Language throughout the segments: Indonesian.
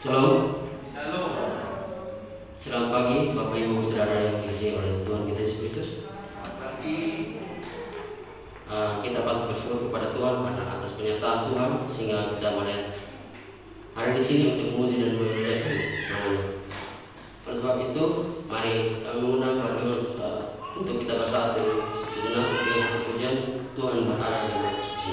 Shalom. Selamat pagi Bapak Ibu Saudara yang dikasihi oleh Tuhan kita Yesus Kristus. Kita patut bersyukur kepada Tuhan karena atas penyertaan Tuhan sehingga kita boleh ada di sini untuk memuji dan memuliakan namanya. Oleh sebab itu, mari kami mengundang Bapak Ibu untuk kita bersatu sejenak dengan pujian Tuhan berada di dalam suci.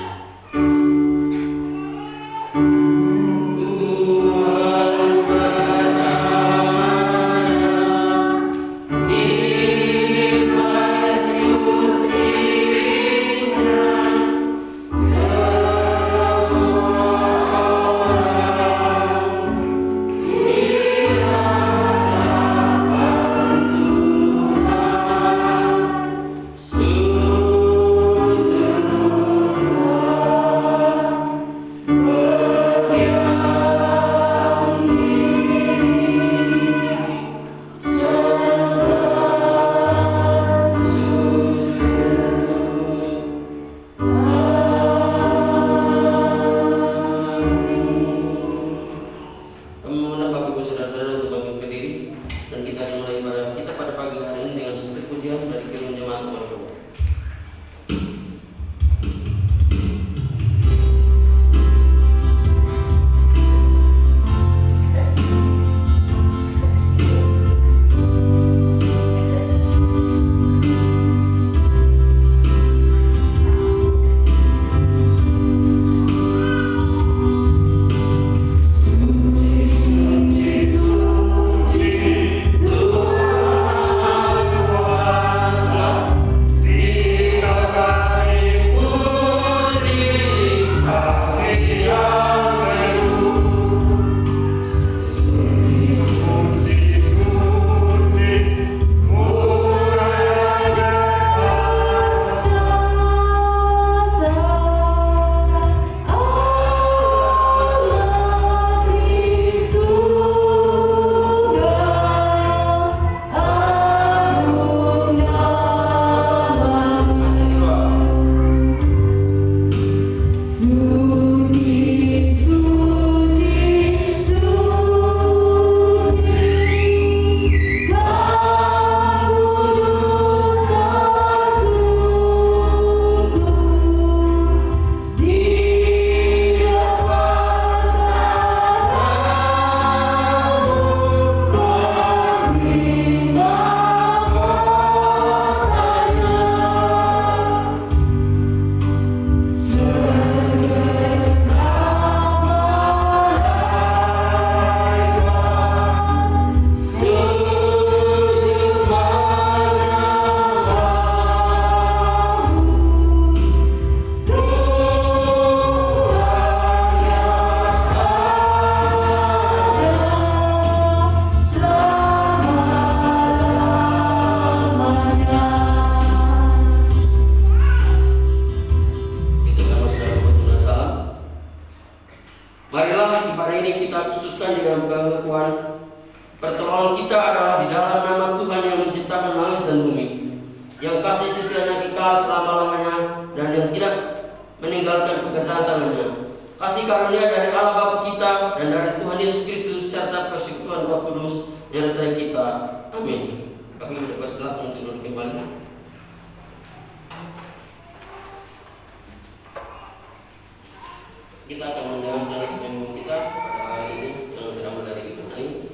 Kita akan mendengar jenis minggu kita pada hari ini yang terambil dari Ibrani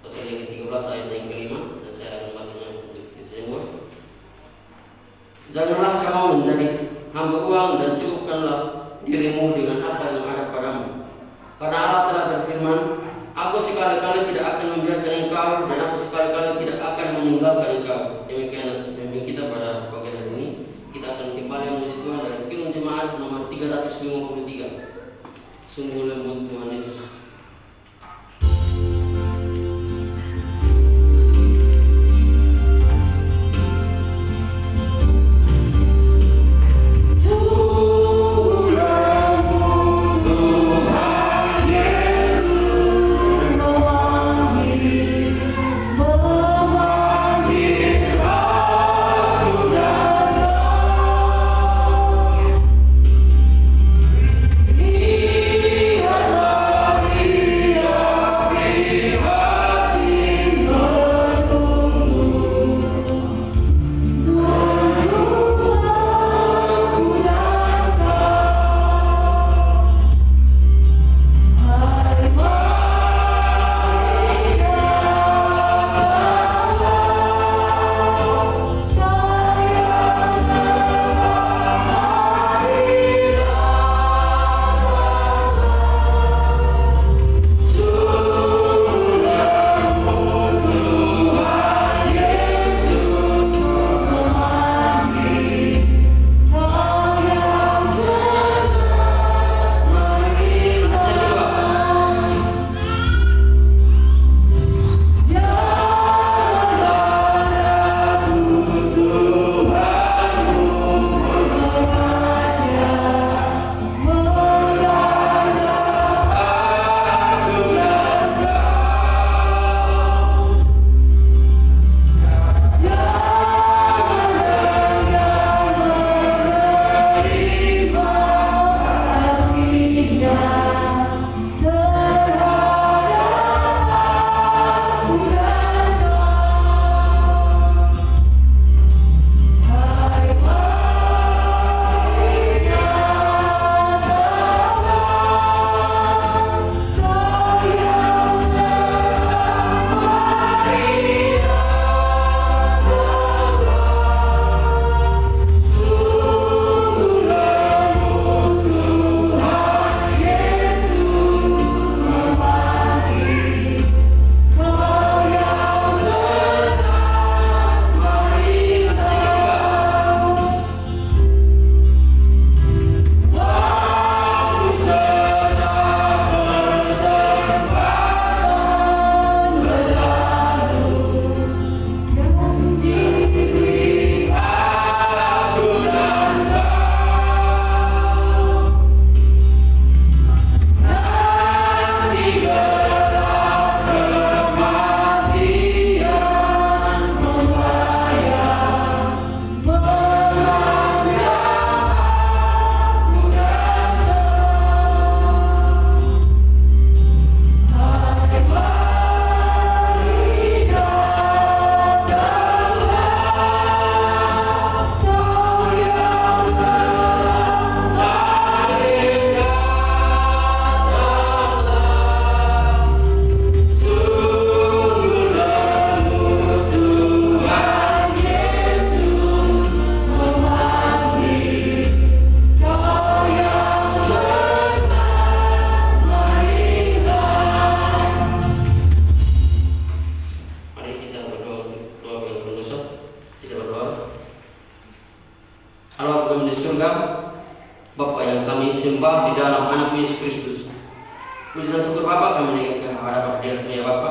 pasal yang ke-13 ayat yang ke-5, dan saya akan membacanya untuk kita semua. Janganlah kamu menjadi hamba uang dan cukupkanlah dirimu dengan apa yang ada padamu. Karena Allah telah berfirman, Aku sekali-kali tidak akan membiarkan engkau dan aku sekali-kali tidak akan meninggalkan engkau. Demikian asas pemimpin kita pada pagi hari ini. Kita akan kembali menuju Tuhan dari Kirun Jemaat nomor 353. Sungguh lembut Tuhan Yesus. Dia surga, Bapa yang kami sembah di dalam anak Yesus Kristus. Puji dan syukur Bapa kami naikkan ke hadapan hadiratmu ya Bapa,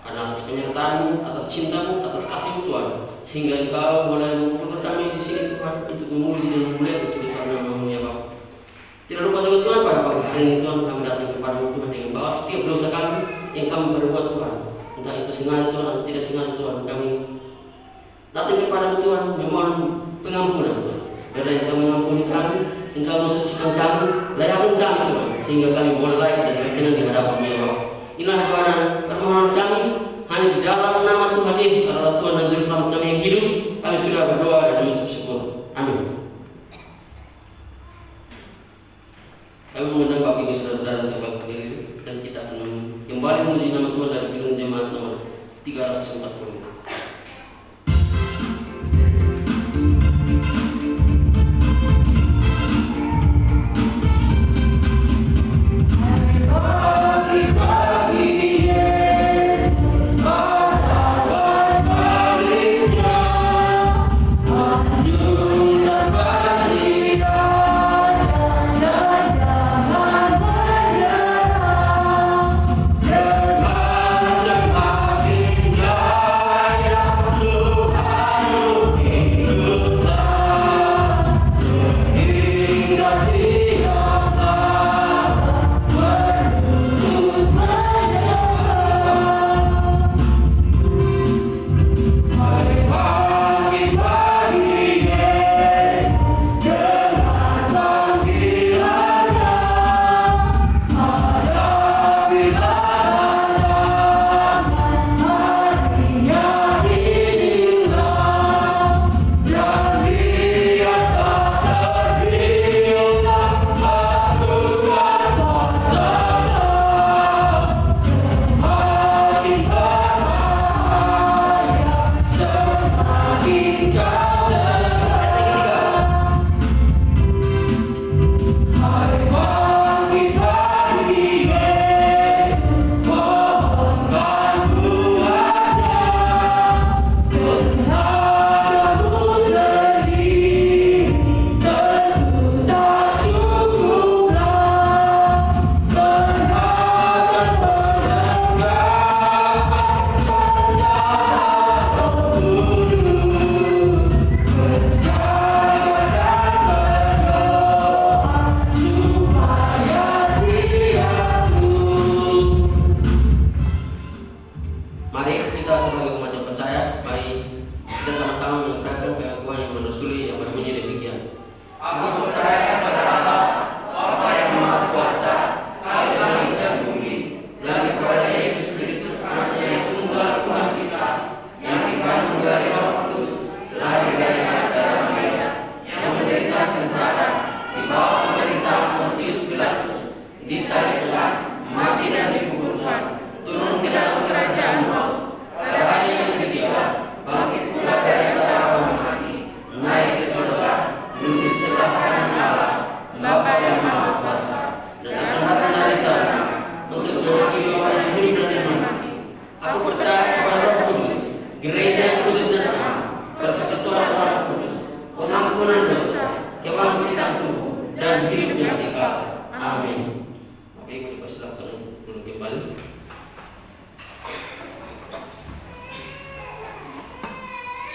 karena atas penyertaan-Mu, atas cinta-Mu, atas kasih-Mu Tuhan, sehingga Engkau boleh mengumpulkan kami di sini Tuhan untuk memuji dan memuliakan kebesaran nama-Mu ya Bapa. Tidak lupa juga Tuhan pada pagi hari ini Tuhan kami datang kepada-Mu Tuhan dengan bawa setiap dosa kami yang kami perbuat Tuhan, entah itu sengaja Tuhan atau tidak sengaja Tuhan, kami datang kepada-Mu Tuhan memohon pengampunan Tuhan. Biarlah Engkau mengampuni kami, Engkau mensucikan kami, layakkan kami Tuhan, sehingga kami boleh layak dan berkenan di hadapan-Mu ya Bapa. Inilah doa dan permohonan kami hanya di dalam nama Tuhan Yesus adalah Tuhan dan Juru Selamat kami yang hidup. Kami sudah berdoa dan mengucap syukur. Amin. Kami mengundang Bapak Ibu Saudara-saudara untuk berdiri dan kita akan kembali memuji nama Tuhan dari Kidung Jemaat nomor 340.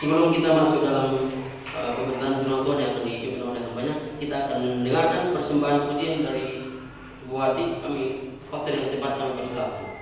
Sebelum kita masuk dalam pemberitaan firman Tuhan yang akan dipimpin oleh hambanya, kita akan mendengarkan persembahan pujian dari Bu Hati. Kami waktu yang tepat kami persilakan.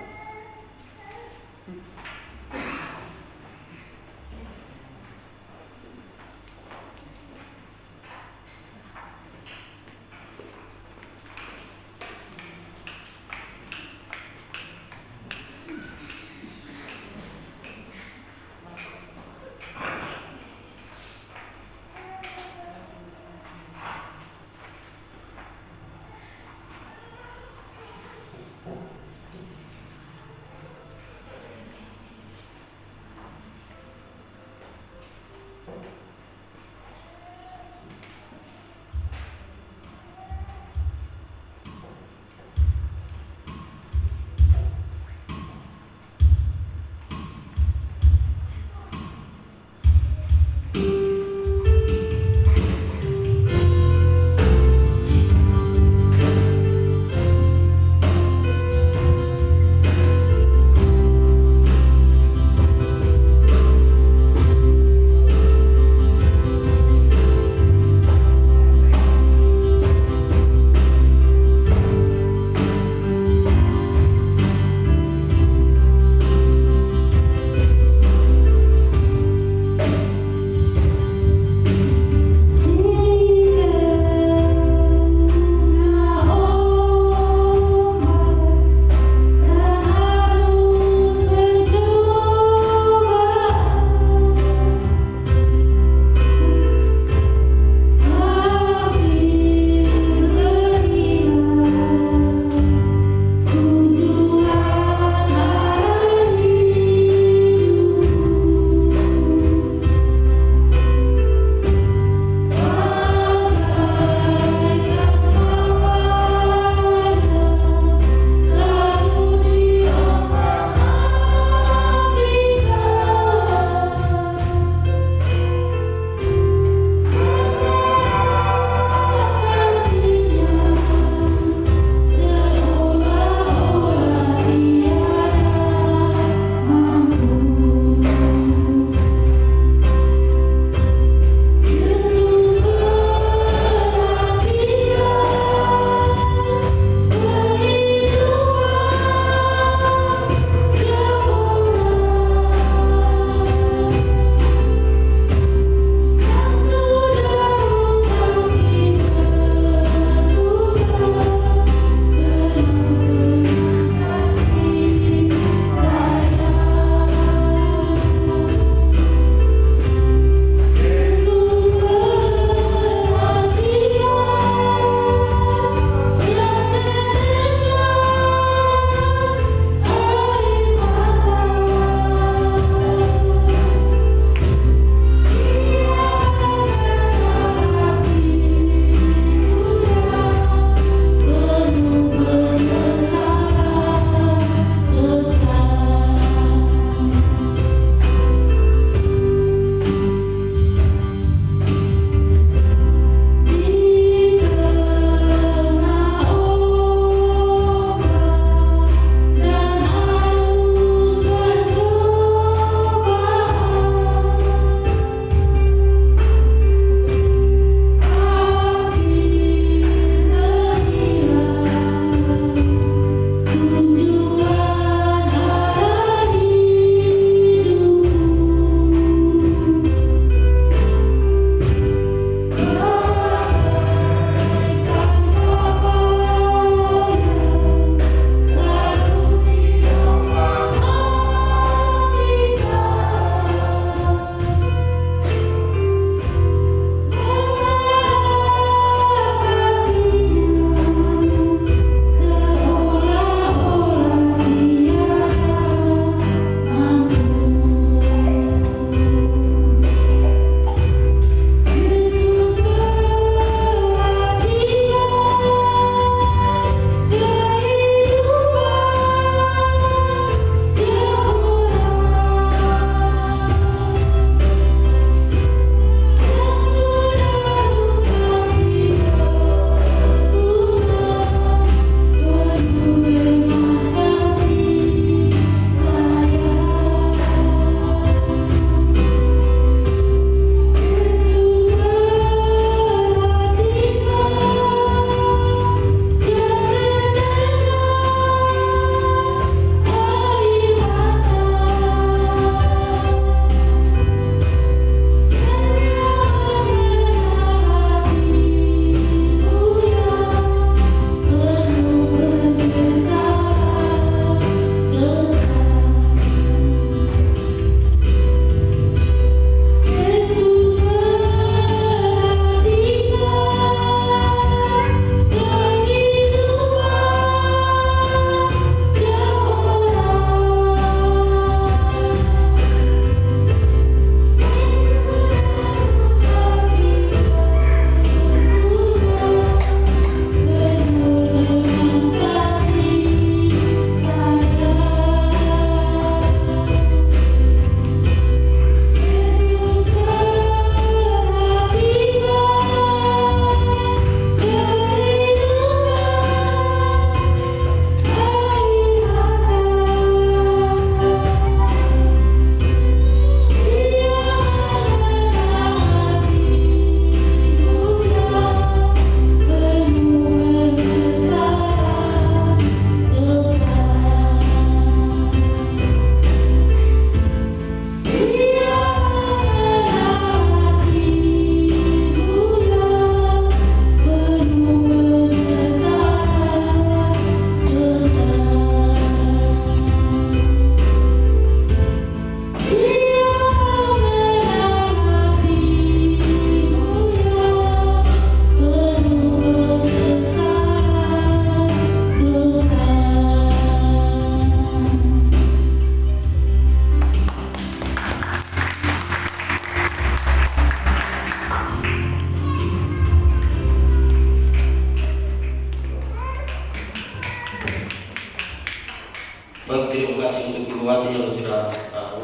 yang sudah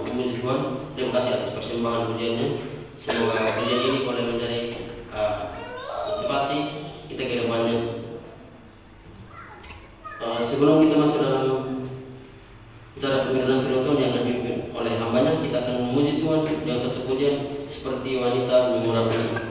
memuji Tuhan. Terima kasih atas persembahan pujiannya. Semoga pujian ini boleh menjadi motivasi kita ke depannya. Sebelum kita masuk dalam cara pemberitaan firman Tuhan yang akan dipimpin oleh hambanya, kita akan memuji Tuhan dengan satu pujian seperti wanita memorable.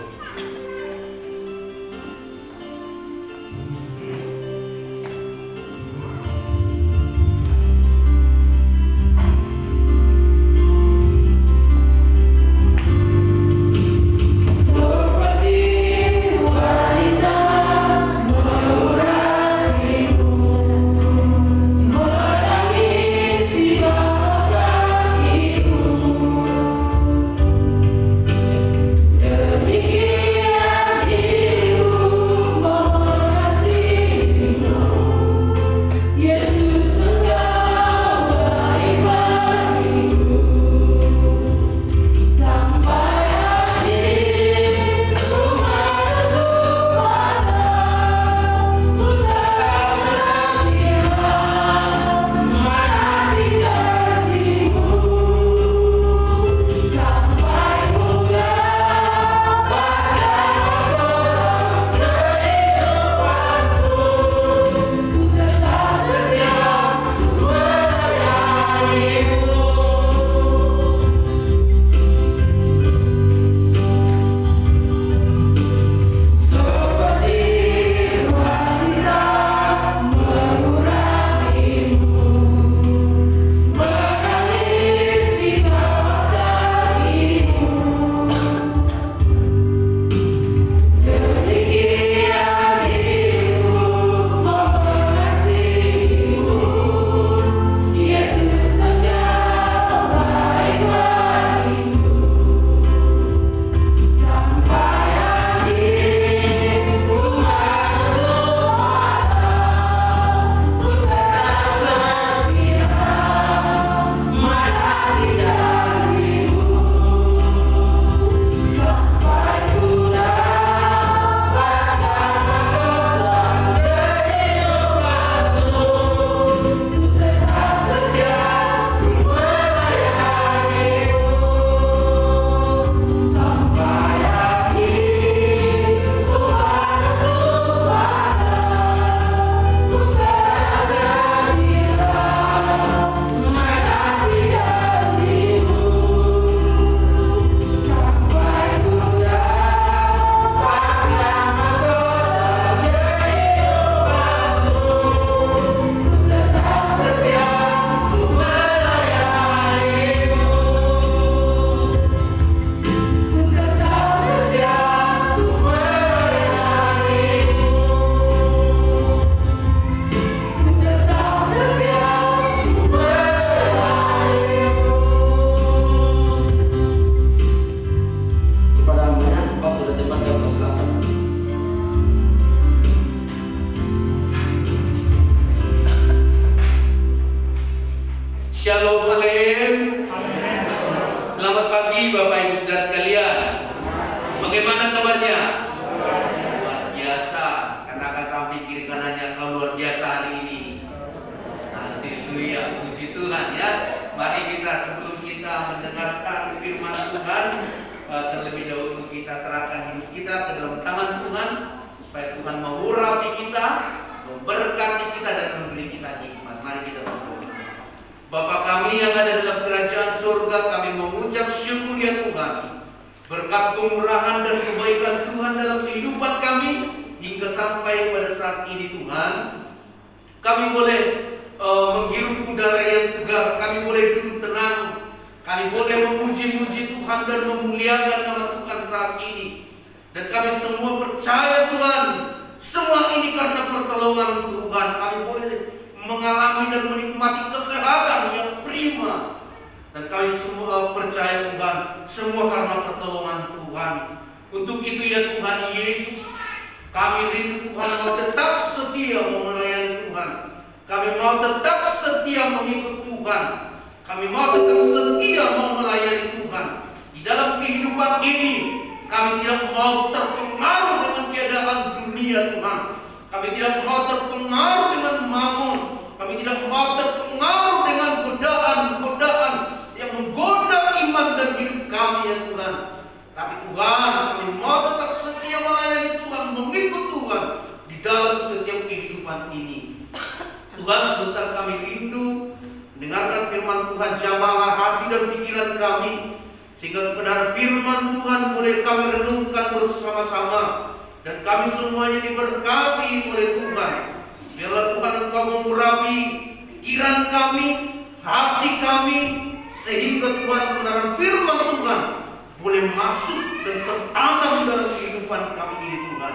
Shalom Aleem. Selamat pagi Bapak Ibu Saudara sekalian. Bagaimana kabarnya? Luar biasa. Katakan samping kiri kanannya, kau luar biasa hari ini. Haleluya, puji Tuhan ya. Mari kita sebelum kita mendengarkan firman Tuhan, terlebih dahulu kita serahkan hidup kita ke dalam tangan Tuhan, supaya Tuhan mengurapi kita, memberkati kita dan memberi kita hikmat. Mari kita berdoa. Bapa kami yang ada dalam kerajaan surga, kami mengucap syukur ya Tuhan, berkat kemurahan dan kebaikan Tuhan dalam kehidupan kami hingga sampai pada saat ini Tuhan, kami boleh menghirup udara yang segar, kami boleh duduk tenang, kami boleh memuji-muji Tuhan dan memuliakan nama Tuhan saat ini. Dan kami semua percaya Tuhan, semua ini karena pertolongan Tuhan. Kami boleh mengalami dan menikmati kesehatan yang prima. Dan kami semua percaya Tuhan, semua karena pertolongan Tuhan. Untuk itu ya Tuhan Yesus, kami rindu Tuhan mau tetap setia melayani Tuhan. Kami mau tetap setia mengikut Tuhan. Kami mau tetap setia mau melayani Tuhan. Di dalam kehidupan ini, kami tidak mau terpengaruh dengan keadaan dunia Tuhan. Kami tidak mau terpengaruh dengan mammon. Kami tidak mau terpengaruh dengan godaan-godaan Tuhan, sebentar kami rindu mendengarkan firman Tuhan. Jamahlah hati dan pikiran kami, sehingga kebenaran firman Tuhan boleh kami renungkan bersama-sama, dan kami semuanya diberkati oleh Tuhan. Biarlah Tuhan Engkau mengurapi pikiran kami, hati kami, sehingga Tuhan kebenaran firman Tuhan boleh masuk dan tertanam dalam kehidupan kami ini Tuhan.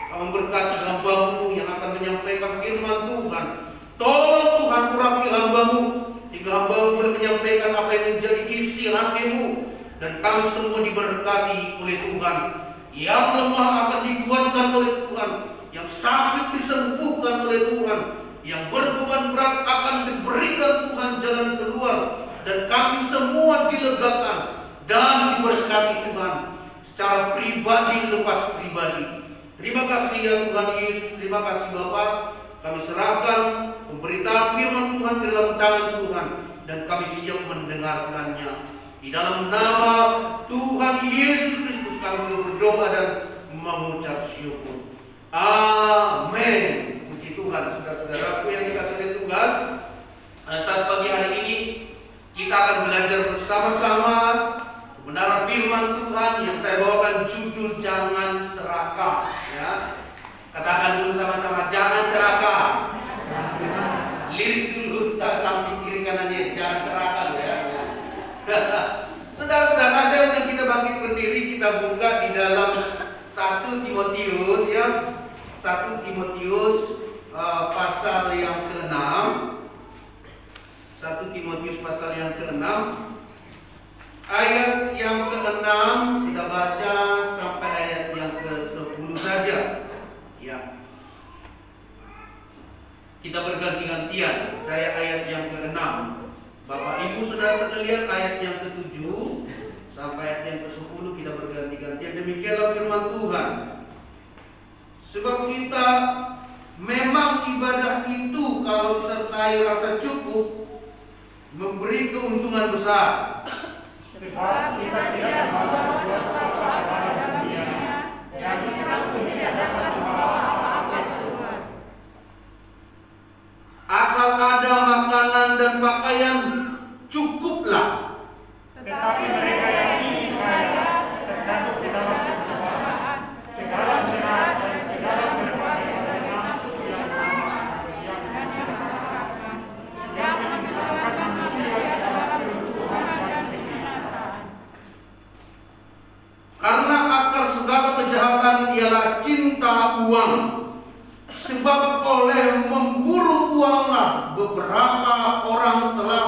Kami berkati hamba-Mu yang akan menyampaikan firman Tuhan. Tolong Tuhan urapi hamba-Mu, hingga hamba-Mu boleh menyampaikan apa yang menjadi isi hati-Mu, dan kami semua diberkati oleh Tuhan. Yang lemah akan dikuatkan oleh Tuhan, yang sakit disembuhkan oleh Tuhan, yang berbeban berat akan diberikan Tuhan jalan keluar, dan kami semua dilegakan dan diberkati Tuhan secara pribadi lepas pribadi. Terima kasih ya Tuhan Yesus, terima kasih Bapa. Kami serahkan pemberitaan firman Tuhan di dalam tangan Tuhan, dan kami siap mendengarkannya. Di dalam nama Tuhan Yesus Kristus kami sudah berdoa dan mengucap syukur. Amin. Puji Tuhan. Saudara-saudaraku yang dikasihi oleh Tuhan, saat pagi hari ini kita akan belajar bersama-sama kebenaran firman Tuhan yang saya bawakan judul Jangan Serakah. Ya, katakan dulu sama-sama, jangan serakah. Lirik dulu, tak samping kiri kanannya, jangan serakah ya. Saudara-saudara, saya undang kita bangkit berdiri, kita buka di dalam 1 Timotius ya. 1 Timotius pasal yang ke-6. 1 Timotius pasal yang ke-6. Ayat yang ke-6 kita baca sampai ayat yang ke-10 saja. Ya. Kita berganti-gantian. Saya ayat yang ke-6. Bapak Ibu Saudara sekalian, ayat yang ke-7 sampai ayat yang ke-10 kita berganti-gantian. Demikianlah firman Tuhan. Sebab kita memang ibadah itu kalau disertai rasa cukup memberi keuntungan besar. Sebab kita tidak mau sesuatu apa-apa dalam dunia yang kita tidak dapat membawa apa-apa Tuhan. Asal ada makanan dan pakaian cukuplah. Tetapi mereka yang ingin kaya terjatuh di dalam pencobaan, di dalam jerat dan di dalam berbagai nafsu yang sama, yang menyerahkan, yang mencelakakan manusia dalam kebutuhan dan kebinasaan. Karena akar segala kejahatan ialah cinta uang. Sebab oleh memburu uanglah beberapa orang telah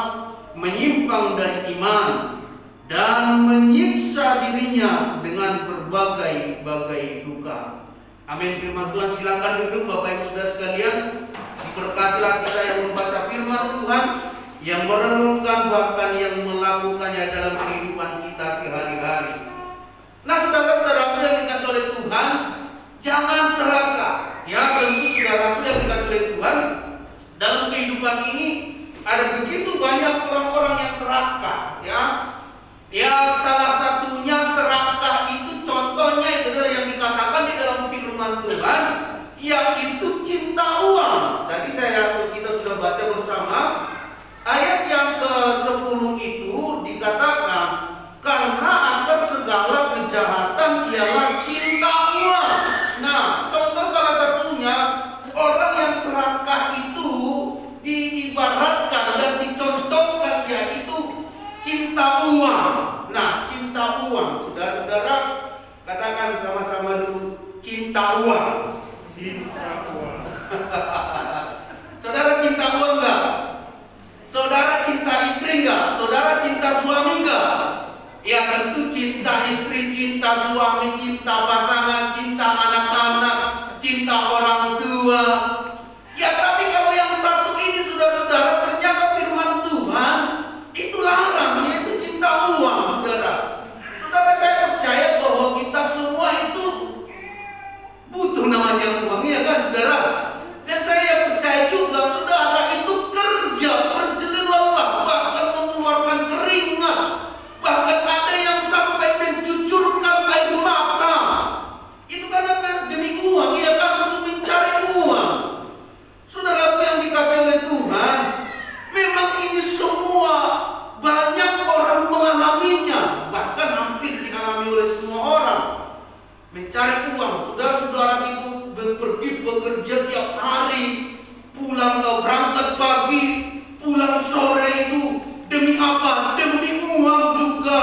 menyimpang dari iman dan menyiksa dirinya dengan berbagai-bagai duka. Amin. Firman Tuhan, silakan duduk Bapak Ibu Saudara sekalian. Diberkatilah kita yang membaca firman Tuhan, yang merenungkan bahkan yang melakukannya dalam kehidupan kita sehari-hari. Nah, saudara-saudaraku yang dikasihi oleh Tuhan, jangan serakah. Ya, tentu saudaraku yang dikasihi oleh Tuhan, dalam kehidupan ini ada begitu banyak orang-orang yang serakah, ya. Ya, salah satunya serakah itu contohnya itu yang dikatakan di dalam firman Tuhan, yaitu cinta uang. Tadi kita sudah baca bersama ayat yang ke-10 itu dikatakan karena akar segala kejahatan ialah cinta uang. Nah, contoh salah satunya orang yang serakah itu diibaratkan dan dicontohkan yaitu cinta uang. Nah, cinta uang, saudara-saudara, katakan sama-sama dulu, cinta uang. Cinta uang. Saudara cinta uang enggak? Saudara cinta istri enggak? Saudara cinta suami enggak? Ya, tentu cinta istri, cinta suami, cinta pasangan, cinta anak-anak, cinta orang tua. Ya, tapi kalau yang satu ini saudara-saudara, ternyata firman Tuhan itu larang, yaitu cinta uang, saudara. Saudara, saya percaya bahwa kita semua itu butuh namanya uang, ya kan, saudara? Dan saya percaya juga saudara itu kerja berjelilah, bahkan mengeluarkan keringat, bahkan ada yang sampai mencucurkan air mata mencari uang. Saudara-saudara itu pergi bekerja tiap hari, pulang berangkat pagi, pulang sore itu demi apa? Demi uang juga,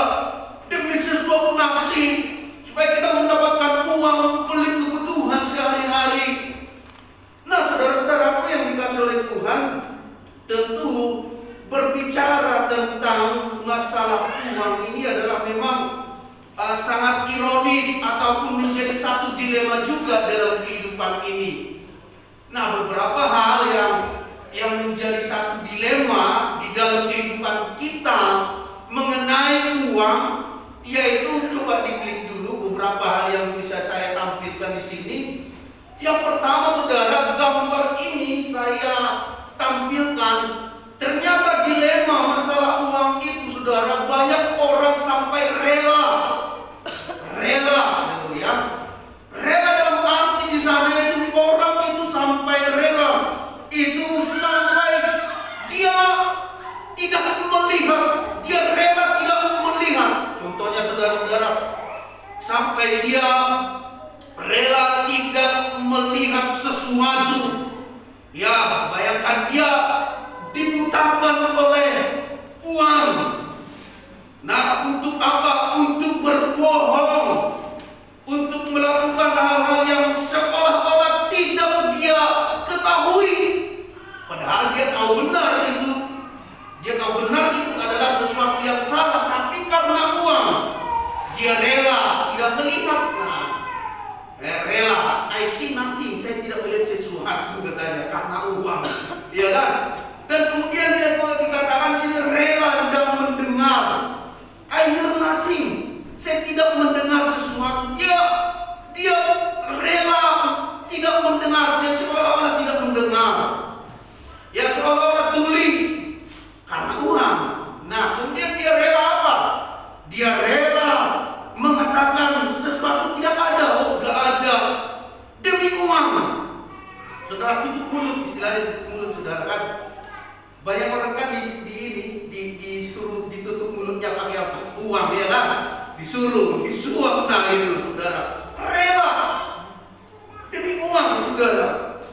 demi sesuatu nasib, supaya kita mendapatkan uang beli kebutuhan sehari-hari. Nah, saudara-saudaraku yang dikasih oleh Tuhan, tentu berbicara tentang masalah uang ini adalah memang sangat ironis ataupun menjadi satu dilema juga dalam kehidupan ini. Nah, beberapa hal yang menjadi satu dilema di dalam kehidupan kita mengenai uang, yaitu coba diklik dulu beberapa hal yang bisa saya tampilkan di sini. Yang pertama, saudara, gambar ini saya tampilkan. Ternyata dilema masalah uang itu, saudara, banyak orang sampai rela gitu ya. Rela dalam arti di sana itu orang itu sampai rela, itu sampai dia tidak melihat, dia rela tidak melihat. Contohnya, saudara-saudara, sampai dia rela tidak melihat sesuatu. Ya, bayangkan dia dibutakan oleh uang. Nah, untuk apa? Untuk berbohong, untuk melakukan hal-hal yang seolah-olah tidak dia ketahui, padahal dia tahu benar itu. Dia tahu benar itu adalah sesuatu yang salah, tapi karena uang dia rela tidak melihat. Nah, rela, I see nothing, saya tidak melihat sesuatu katanya karena uang, ya kan? Dan kemudian dia dikatakan sini rela tidak mendengar. I hear nothing. Saya tidak mendengar sesuatu. Dia rela tidak mendengar. Dia seolah-olah tidak mendengar. Ya, seolah-olah tuli karena uang. Nah, kemudian dia rela apa? Dia rela mengatakan sesuatu tidak ada. Oh, gak ada. Demi uang. Saudara, tutup mulut, istilahnya tutup mulut, saudara kan. Banyak orang kan disuruh ditutup mulutnya pakai apa? Uang, ya kan? Disuruh, disuap, nah itu, saudara. Rela demi uang, saudara.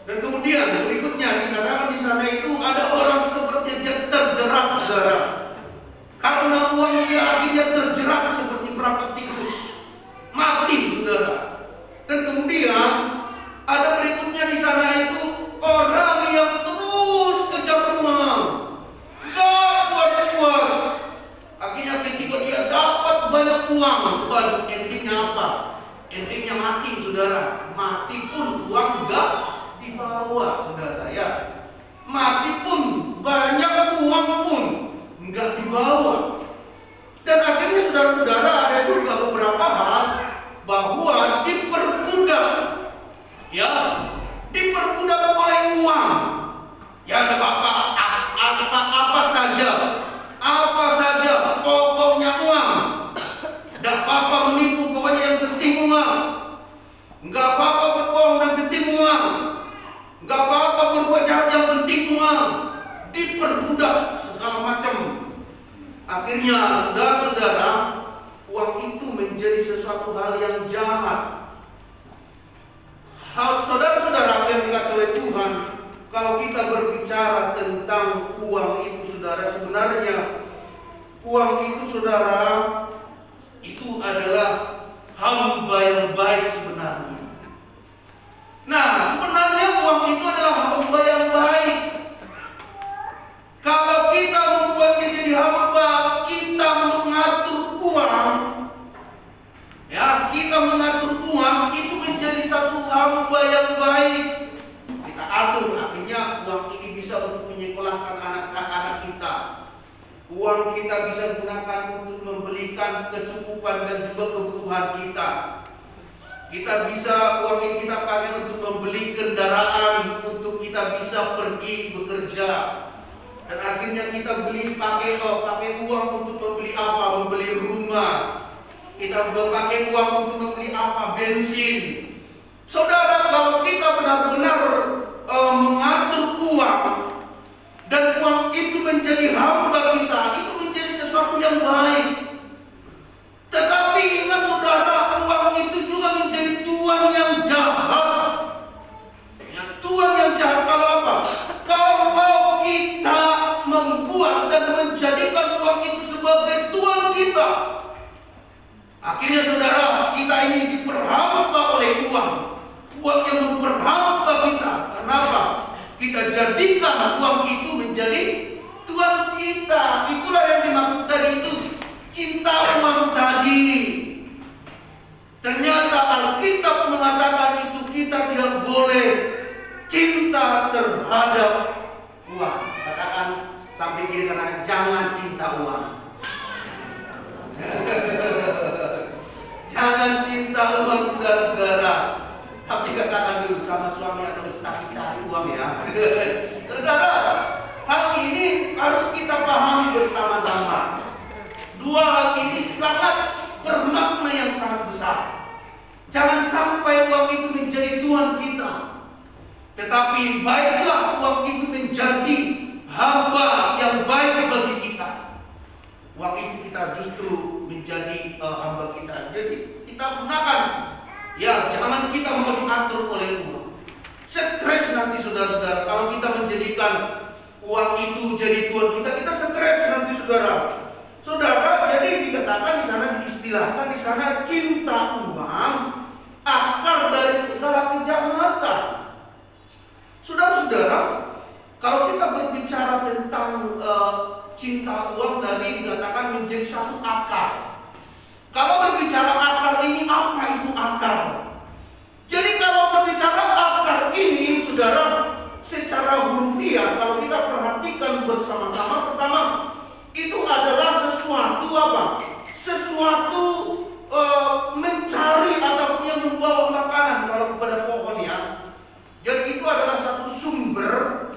Dan kemudian berikutnya dikatakan di sana itu ada orang seperti terjerat, saudara. Karena uang dia akhirnya terjerat seperti perangkap tikus, mati, saudara. Dan kemudian ada berikutnya di sana itu orang yang terus kejar uang, gak puas-puas. Akhirnya ketika dia dapat banyak uang, waduh, endingnya apa? Endingnya mati, saudara. Mati pun uang gak dibawa, saudara, ya. Mati pun banyak uang pun gak dibawa. Dan akhirnya, saudara-saudara, ada juga beberapa hal bahwa diperbudak, ya, diperbudak oleh uang. Ya, ada apa saja, pokoknya uang. Tidak apa-apa menipu, pokoknya yang penting uang. Enggak apa-apa berbohong, yang penting uang. Enggak apa-apa berbuat jahat, yang penting uang. Diperbudak segala macam. Akhirnya, saudara-saudara, uang itu menjadi sesuatu hal yang jahat. Saudara-saudara yang dikasih oleh Tuhan, kalau kita berbicara tentang uang itu, saudara, sebenarnya uang itu, saudara, itu adalah hamba yang baik sebenarnya. Nah, sebenarnya uang itu adalah hamba yang baik. Kalau kita membuatnya jadi hamba, kita mengatur uang, ya, kita mengatur uang itu menjadi satu hamba yang baik. Kita atur, akhirnya uang ini bisa untuk menyekolahkan anak-anak kita. Uang kita bisa digunakan untuk membelikan kecukupan dan juga kebutuhan kita. Kita bisa, uang ini kita pakai untuk membeli kendaraan, untuk kita bisa pergi bekerja. Dan akhirnya kita pakai uang untuk membeli apa? Membeli rumah. Kita pakai uang untuk membeli apa? Bensin. Saudara, kalau kita benar-benar mengatur uang dan uang itu menjadi hamba kita, itu menjadi sesuatu yang baik. Tetapi ingat, saudara, uang itu juga kita ini diperhamba oleh uang. Uang yang memperhamba kita. Kenapa? Kita jadikan uang itu menjadi Tuhan kita. Itulah yang dimaksud tadi itu, cinta uang tadi. Ternyata Alkitab mengatakan itu kita tidak boleh cinta terhadap uang. Katakan sampai kiri kanan, jangan cinta uang. Jangan cinta uang, saudara-saudara. Tapi katakan dulu sama suami atau istri, cari uang ya. Saudara, hal ini harus kita pahami bersama-sama. Dua hal ini sangat bermakna yang sangat besar. Jangan sampai uang itu menjadi Tuhan kita, tetapi baiklah uang itu menjadi hamba yang baik bagi kita. Uang itu kita justru menjadi hamba kita. Jadi kita gunakan, ya jangan kita mau diatur oleh uang. Stres nanti saudara-saudara kalau kita menjadikan uang itu jadi Tuhan kita, kita stres nanti saudara. Saudara, jadi dikatakan di sana, diistilahkan di sana, cinta uang akar dari segala kejahatan. Saudara-saudara, kalau kita berbicara tentang cinta uang tadi dikatakan menjadi satu akar. Kalau berbicara akar ini, apa itu akar? Jadi kalau berbicara akar ini, saudara, secara hurufiah kalau kita perhatikan bersama-sama, pertama itu adalah sesuatu apa? Sesuatu mencari ataupun yang membawa makanan kalau kepada pohon ya. Jadi itu adalah satu sumber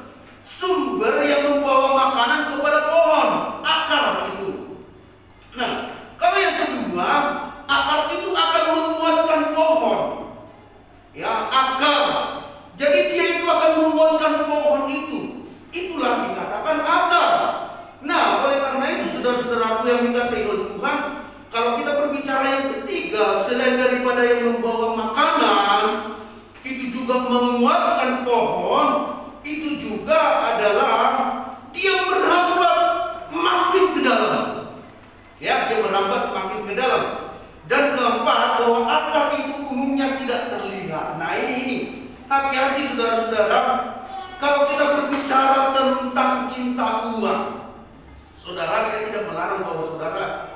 yang membawa makanan kepada pohon, akar itu. Nah, kalau yang kedua, akar itu akan menguatkan pohon. Ya, akar. Jadi dia itu akan menguatkan pohon itu. Itulah dikatakan akar. Nah, oleh karena itu saudara-saudaraku yang dikasihi oleh Tuhan, kalau kita berbicara yang ketiga, selain daripada yang membawa makanan, itu juga menguatkan pohon, itu juga adalah dia merambat makin ke dalam. Ya, dia merambat makin ke dalam. Dan keempat, bahwa akar itu umumnya tidak terlihat. Nah, ini hati-hati saudara-saudara, kalau kita berbicara tentang cinta uang. Saudara, saya tidak melarang bahwa saudara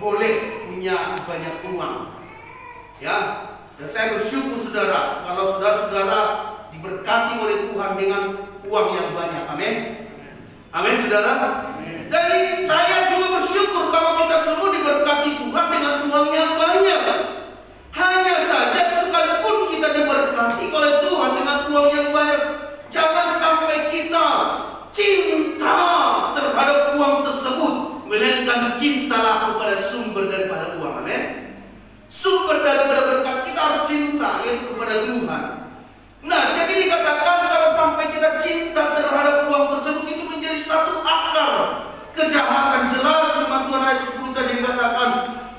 boleh punya banyak uang, ya. Dan saya bersyukur saudara kalau saudara-saudara diberkati oleh Tuhan dengan uang yang banyak. Amin. Amin, saudara. Jadi saya juga bersyukur kalau kita semua diberkati Tuhan dengan uang yang banyak. Hanya saja sekalipun kita diberkati oleh Tuhan dengan uang yang banyak, jangan sampai kita cinta terhadap uang tersebut, melainkan cintalah kepada sumber daripada uang. Amin. Sumber daripada berkat kita harus cinta, yaitu kepada Tuhan. Nah, jadi dikatakan kalau sampai kita cinta terhadap uang tersebut, itu menjadi satu akar kejahatan. Jelas firman Tuhan ayat 10 tadi dikatakan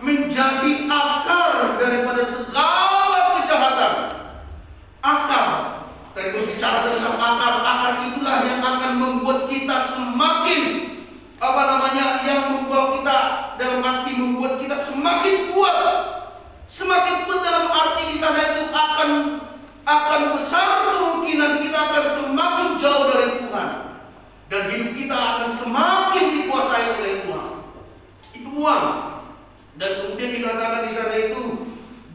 menjadi akar daripada segala kejahatan. Akar. Tadi berbicara tentang akar itulah yang akan membuat kita semakin yang membawa kita dalam arti membuat kita semakin kuat. Semakin kuat dalam arti di sana itu akan besar kemungkinan kita akan semakin jauh dari Tuhan dan hidup kita akan semakin dikuasai oleh Tuhan. Itu uang. Dan kemudian dikatakan di sana itu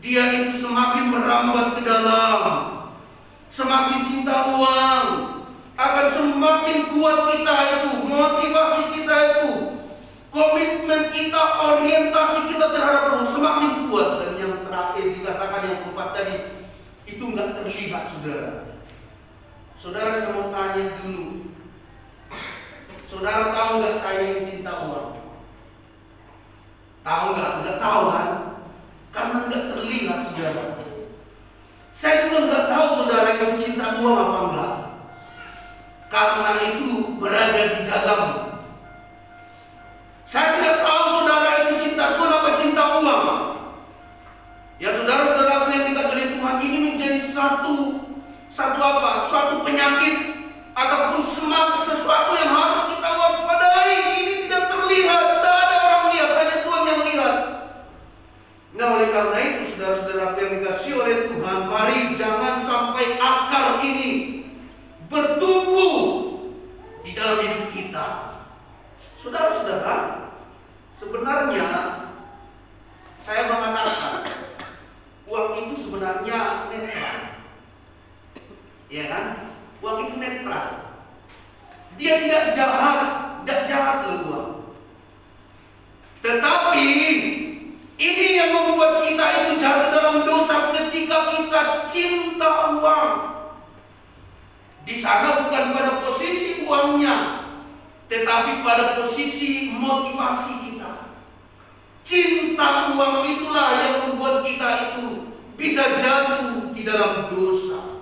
dia itu semakin merambat ke dalam. Semakin cinta uang, akan semakin kuat kita itu, motivasi kita itu, komitmen kita, orientasi kita terhadap uang semakin kuat. Dan yang terakhir dikatakan yang keempat tadi, itu nggak terlihat, saudara. Saudara, saya mau tanya dulu, saudara tahu nggak saya yang cinta uang? Tahu nggak? Nggak tahu kan? Karena nggak terlihat, saudara. Saya juga nggak tahu saudara yang cinta uang apa enggak. Karena itu berada di dalam. Saya tidak tahu saudara itu cinta Tuhan apa cinta uang. Ya saudara-saudaraku yang dikasihi oleh Tuhan, ini menjadi suatu penyakit ataupun sesuatu yang harus kita waspadai. Ini tidak terlihat, tidak ada orang lihat, hanya Tuhan yang lihat. Nah, oleh karena itu saudara-saudara yang dikasihi oleh Tuhan, mari jangan sampai akar ini bertumbuh di dalam hidup kita. Saudara-saudara, sebenarnya saya mengatakan uang itu sebenarnya netral. Ya kan? Uang itu netral. Dia tidak jahat loh uang. Tetapi ini yang membuat kita itu jatuh dalam dosa ketika kita cinta uang. Di sana bukan pada posisi uangnya, tetapi pada posisi motivasi kita. Cinta uang itulah yang membuat kita itu bisa jatuh di dalam dosa.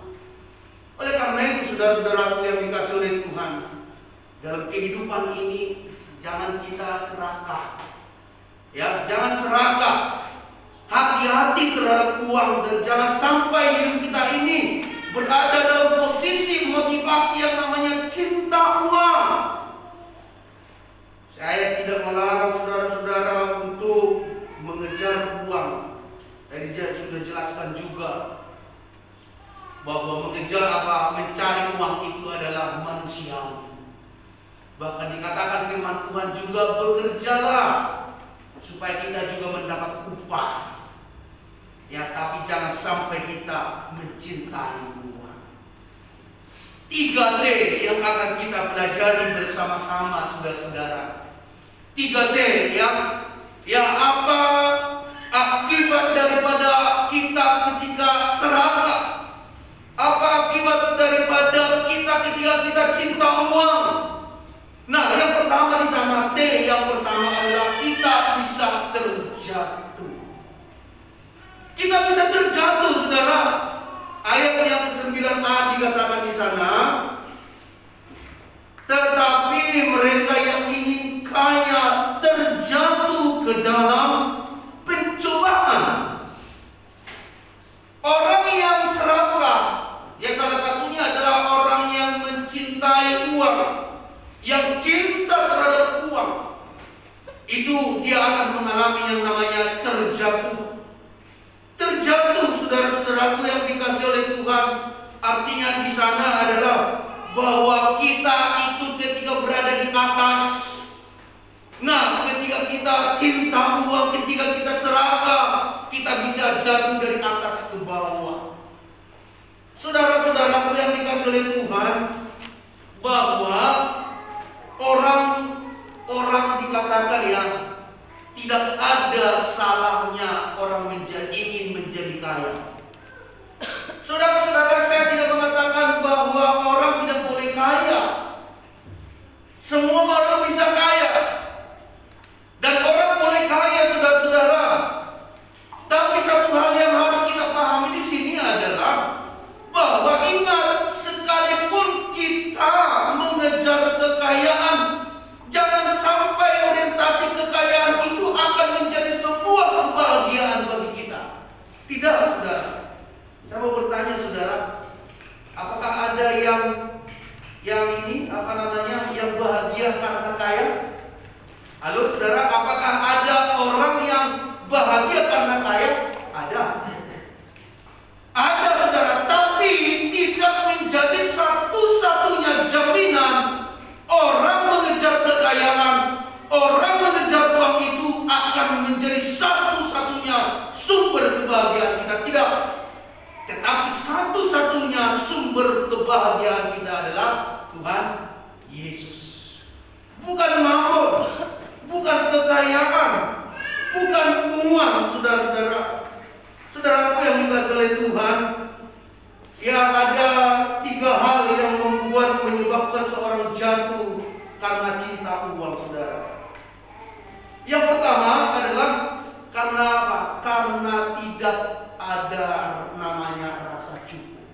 Oleh karena itu saudara-saudaraku yang dikasihi oleh Tuhan, dalam kehidupan ini jangan kita serakah. Ya, jangan serakah. Hati-hati terhadap uang dan jangan sampai hidup kita ini berada dalam posisi motivasi yang namanya cinta uang. Saya tidak melarang saudara-saudara untuk mengejar uang. Tadi saya sudah jelaskan juga bahwa mencari uang itu adalah manusiawi. Bahkan dikatakan firman Tuhan juga, bekerjalah supaya kita juga mendapat upah. Ya, tapi jangan sampai kita mencintai uang. 3T yang akan kita pelajari bersama-sama saudara-saudara. 3T yang apa akibat daripada kita ketika serakah? Apa akibat daripada kita ketika kita cinta uang? Nah, yang pertama di sana T, yang pertama adalah kita bisa terjatuh. Kita bisa terjatuh, saudara. Ayat yang ke-9a dikatakan di sana, tetapi mereka yang ingin kaya terjatuh ke dalam pencobaan. Orang yang serakah, yang salah satunya adalah orang yang mencintai uang, yang cinta terhadap uang, itu dia akan mengalami yang namanya terjatuh. Terjatuh, saudara-saudaraku yang dikasihi oleh Tuhan, artinya di sana adalah bahwa kita itu ketika berada di atas. Nah, ketika kita cinta uang, ketika kita serakah, kita bisa jatuh dari atas ke bawah. Saudara-saudaraku yang dikasihi oleh Tuhan, bahwa orang dikatakan ya, tidak ada salahnya orang ingin menjadi kaya. Saudara-saudara, saya tidak mengatakan bahwa orang tidak boleh kaya. Semua orang bisa kaya. Dan orang boleh kaya, saudara-saudara. Tapi satu hal yang harus kita pahami di sini adalah bahwa ingat, sekalipun kita mengejar kekayaan, jangan sampai orientasi kekayaan itu akan menjadi sebuah kebahagiaan bagi kita. Tidak, saudara. Saya mau bertanya, saudara, apakah ada yang yang bahagia karena kaya? Halo, saudara, apakah ada orang yang bahagia karena kaya? Ada. Ada, saudara, tapi tidak menjadi satu-satunya jaminan orang mengejar kekayaan, orang mengejar uang itu akan menjadi satu-satunya sumber kebahagiaan kita. Tidak. Tetapi satu-satunya sumber kebahagiaan kita adalah Tuhan Yesus. Bukan mamon, bukan kekayaan, bukan uang, saudara-saudara. Saudaraku yang dikasihi oleh Tuhan, ya, ada 3 hal yang menyebabkan seorang jatuh karena cinta uang, saudara. Yang pertama adalah karena apa? Karena tidak ada namanya rasa cukup.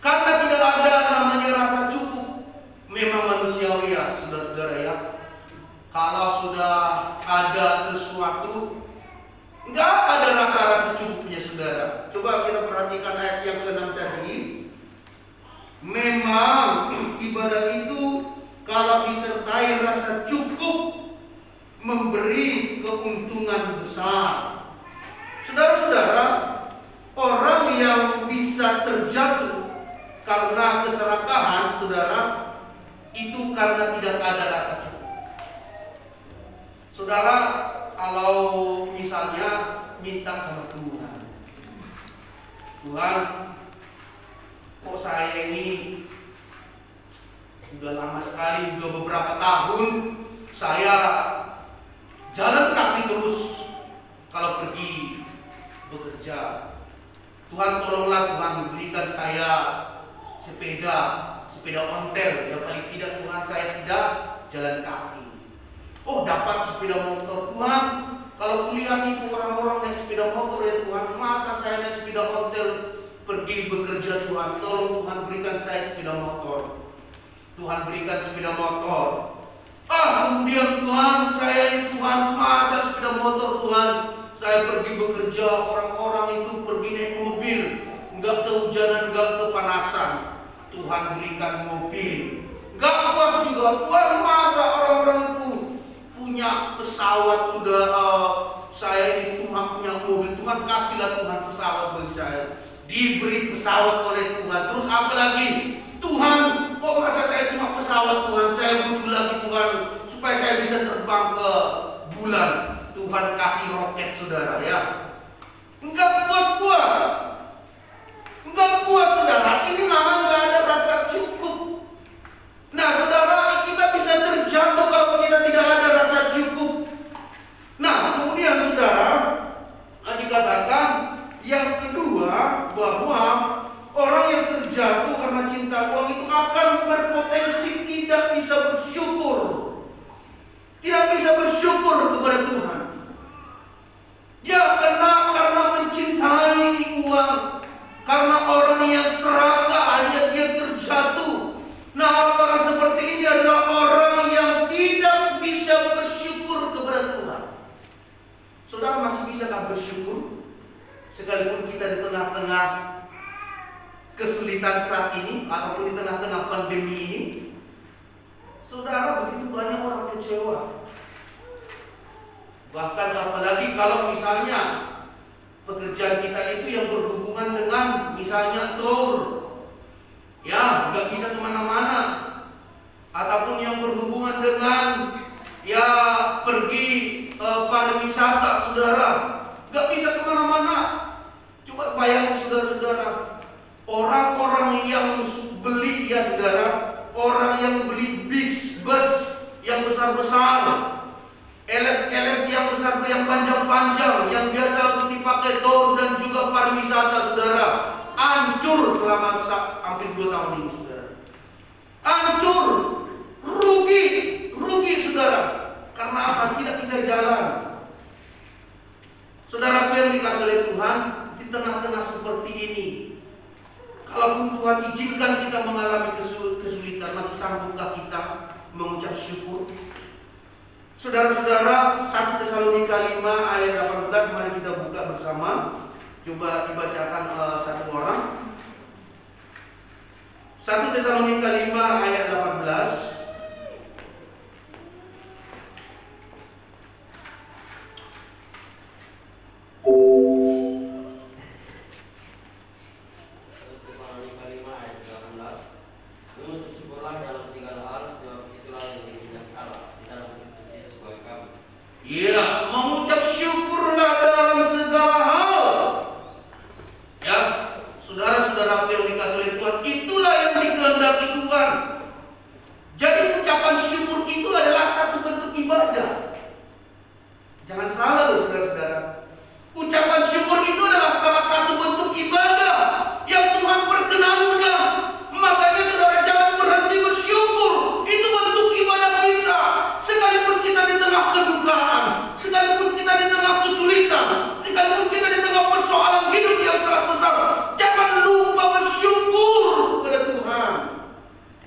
Karena tidak ada namanya rasa cukup. Memang manusiawi ya, saudara-saudara ya. Kalau sudah ada sesuatu, nggak ada rasa-rasa cukupnya, saudara. Coba kita perhatikan ayat yang ke-6 tadi. Memang ibadah itu kalau disertai rasa cukup memberi keuntungan besar. terjatuh karena keserakahan, saudara, itu karena tidak ada rasa cukup. Saudara, kalau misalnya minta sama Tuhan, Tuhan, kok saya ini sudah lama sekali, sudah beberapa tahun saya jalan kaki terus kalau pergi bekerja. Tuhan, tolonglah Tuhan, berikan saya sepeda ontel. Ya paling tidak Tuhan, saya tidak jalan kaki. Oh, dapat sepeda motor. Tuhan, kalau kuliah itu orang-orang naik sepeda motor ya Tuhan, masa saya naik sepeda ontel pergi bekerja? Tuhan, tolong Tuhan, berikan saya sepeda motor. Tuhan, berikan sepeda motor. Kemudian Tuhan, saya ini Tuhan, masa sepeda motor Tuhan, saya pergi bekerja, orang-orang itu pergi naik mobil, enggak kehujanan, enggak kepanasan. Tuhan, berikan mobil. Enggak puas juga, Tuhan, masa orang-orang itu punya pesawat sudah, saya ini cuma punya mobil. Tuhan, kasihlah Tuhan pesawat bagi saya. Diberi pesawat oleh Tuhan. Terus apa lagi? Tuhan, kok masa saya cuma pesawat Tuhan, saya butuh lagi Tuhan supaya saya bisa terbang ke bulan. Tuhan, kasih roket, saudara, ya. Enggak puas-puas. Enggak puas, saudara. Ini namanya enggak ada rasa cukup. Nah, saudara, kita bisa terjatuh kalau kita tidak ada rasa cukup. Nah, kemudian saudara, dikatakan yang kedua bahwa orang yang terjatuh karena cinta uang itu akan berpotensi tidak bisa bersyukur. Tidak bisa bersyukur kepada Tuhan. Ya, karena mencintai uang. Karena orang yang serakah hanya dia terjatuh. Nah, orang-orang seperti ini adalah orang yang tidak bisa bersyukur kepada Tuhan. Saudara, masih bisakah bersyukur? Sekalipun kita di tengah-tengah kesulitan saat ini, ataupun di tengah-tengah pandemi ini, saudara, begitu banyak orang kecewa. Bahkan apalagi kalau misalnya pekerjaan kita itu yang berhubungan dengan misalnya tour, ya nggak bisa kemana-mana, ataupun yang berhubungan dengan ya pergi pariwisata, saudara, nggak bisa kemana-mana. Coba bayangin saudara-saudara, orang-orang yang beli, ya saudara, orang yang beli bus yang besar-besar, elep-elep yang besar, yang panjang-panjang, yang biasa untuk dipakai tour dan juga pariwisata, saudara, hancur selama hampir 2 tahun ini, saudara. Hancur, rugi, saudara. Karena apa? Tidak bisa jalan. Saudaraku yang dikasihi oleh Tuhan, di tengah-tengah seperti ini, kalaupun Tuhan izinkan kita mengalami kesulitan, masih sanggupkah kita mengucap syukur? Saudara-saudara, 1 Tesalonika 5 ayat 18, mari kita buka bersama. Coba dibacakan satu orang. 1 Tesalonika 5 ayat 18. Ya, mengucap syukurlah dalam segala hal. Ya, saudara-saudaraku yang dikasihi oleh Tuhan, itulah yang dikehendaki Tuhan. Jadi ucapan syukur itu adalah satu bentuk ibadah. Jangan salah loh, saudara-saudara. Ucapan syukur itu adalah salah satu bentuk ibadah yang Tuhan perkenankan. Makanya saudara jangan berhenti bersyukur. Itu bentuk ibadah kita. Sekalipun kita di tengah kedukaan, sekalipun kita di tengah kesulitan, sekalipun kita di tengah persoalan hidup yang sangat besar, jangan lupa bersyukur kepada Tuhan.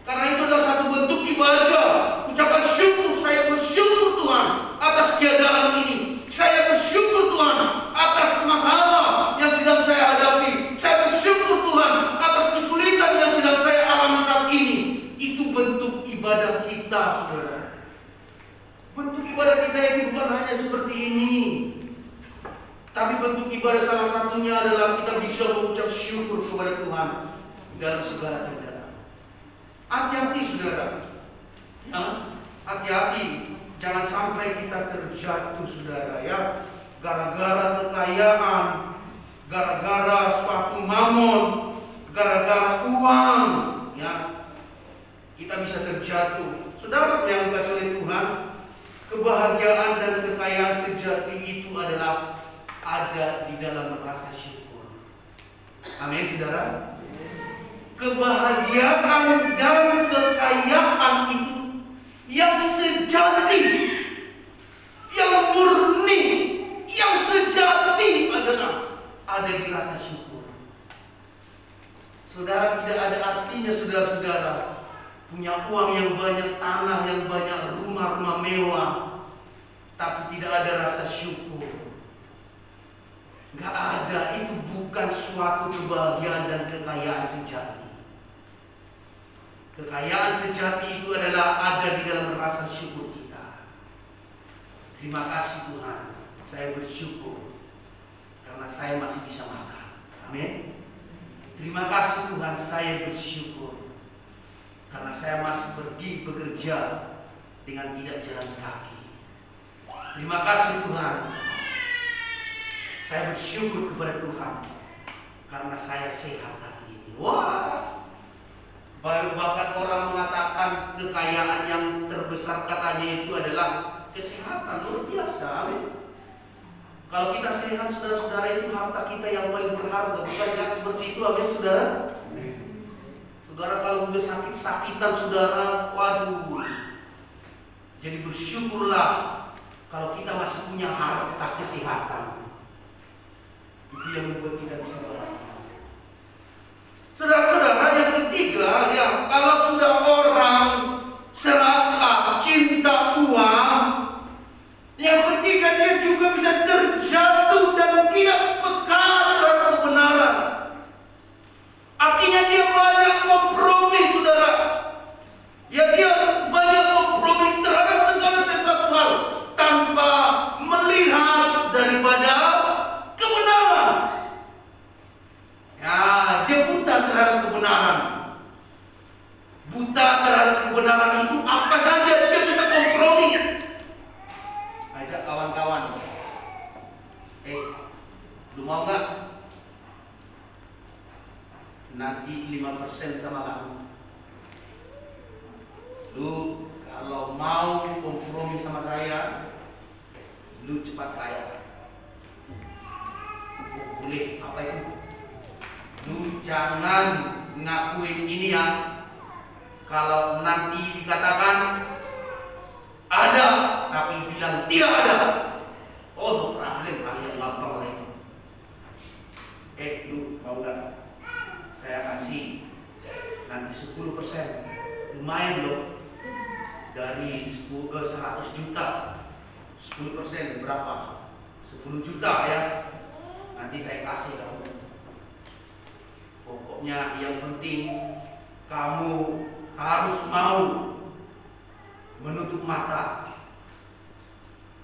Karena itu adalah satu bentuk ibadah. Ucapan syukur, saya bersyukur Tuhan atas keadaan ini. Saya bersyukur Tuhan atas masalah yang sedang saya hadapi. Saya bersyukur Tuhan atas kesulitan yang sedang saya alami saat ini. Itu bentuk ibadah kita, saudara. Bentuk ibadah kita itu bukan hanya seperti ini, tapi bentuk ibadah salah satunya adalah kita bisa mengucap syukur kepada Tuhan dalam segala jalan. Hati-hati saudara, ya, hati-hati, jangan sampai kita terjatuh saudara ya, gara-gara kekayaan, gara-gara suatu mamon, gara-gara uang, ya, kita bisa terjatuh. Saudara yang dikasihi oleh Tuhan, kebahagiaan dan kekayaan sejati itu adalah ada di dalam rasa syukur. Amin, saudara. Kebahagiaan dan kekayaan itu yang sejati, yang murni, yang sejati adalah ada di rasa syukur. Saudara, tidak ada artinya saudara-saudara punya uang yang banyak, tanah yang banyak, rumah-rumah mewah, tapi tidak ada rasa syukur. Gak ada, itu bukan suatu kebahagiaan dan kekayaan sejati. Kekayaan sejati itu adalah ada di dalam rasa syukur kita. Terima kasih Tuhan, saya bersyukur karena saya masih bisa makan. Amin. Terima kasih Tuhan, saya bersyukur karena saya masih pergi bekerja dengan tidak jalan kaki. Terima kasih Tuhan, saya bersyukur kepada Tuhan karena saya sehat hari ini. Wah, bahkan orang mengatakan kekayaan yang terbesar katanya itu adalah kesehatan. Luar biasa. Amin. Kalau kita sehat saudara-saudara, itu harta kita yang paling berharga. Bukankah seperti itu? Amin saudara. Saudara kalau udah sakit-sakitan saudara, waduh, jadi bersyukurlah kalau kita masih punya harta kesehatan. Itu yang membuat kita bisa bahagia. Saudara-saudara, yang ketiga, ya, kalau sudah orang serakah cinta uang, yang ketiga dia juga bisa terjatuh dan tidak peka terhadap kebenaran. Artinya dia banyak kompromi, saudara. Ya, dia banyak kompromi terhadap segala sesuatu hal tanpa melihat daripada kebenaran. Ya, dia buta terhadap kebenaran. Buta terhadap kebenaran itu apa saja dia bisa kompromi. Ajak kawan-kawan. Lu mau gak? Nanti 5% sama kamu. Lu kalau mau kompromi sama saya, lu cepat kaya. Boleh, apa itu? Lu jangan ngakuin ini ya. Kalau nanti dikatakan ada, tapi bilang tidak ada. Oh, problem kalian lapar lagi. Lu mau gak? Saya kasih nanti 10%. Lumayan loh. Dari 100 juta 10% berapa? 10 juta ya. Nanti saya kasih kamu. Pokoknya yang penting kamu harus mau menutup mata,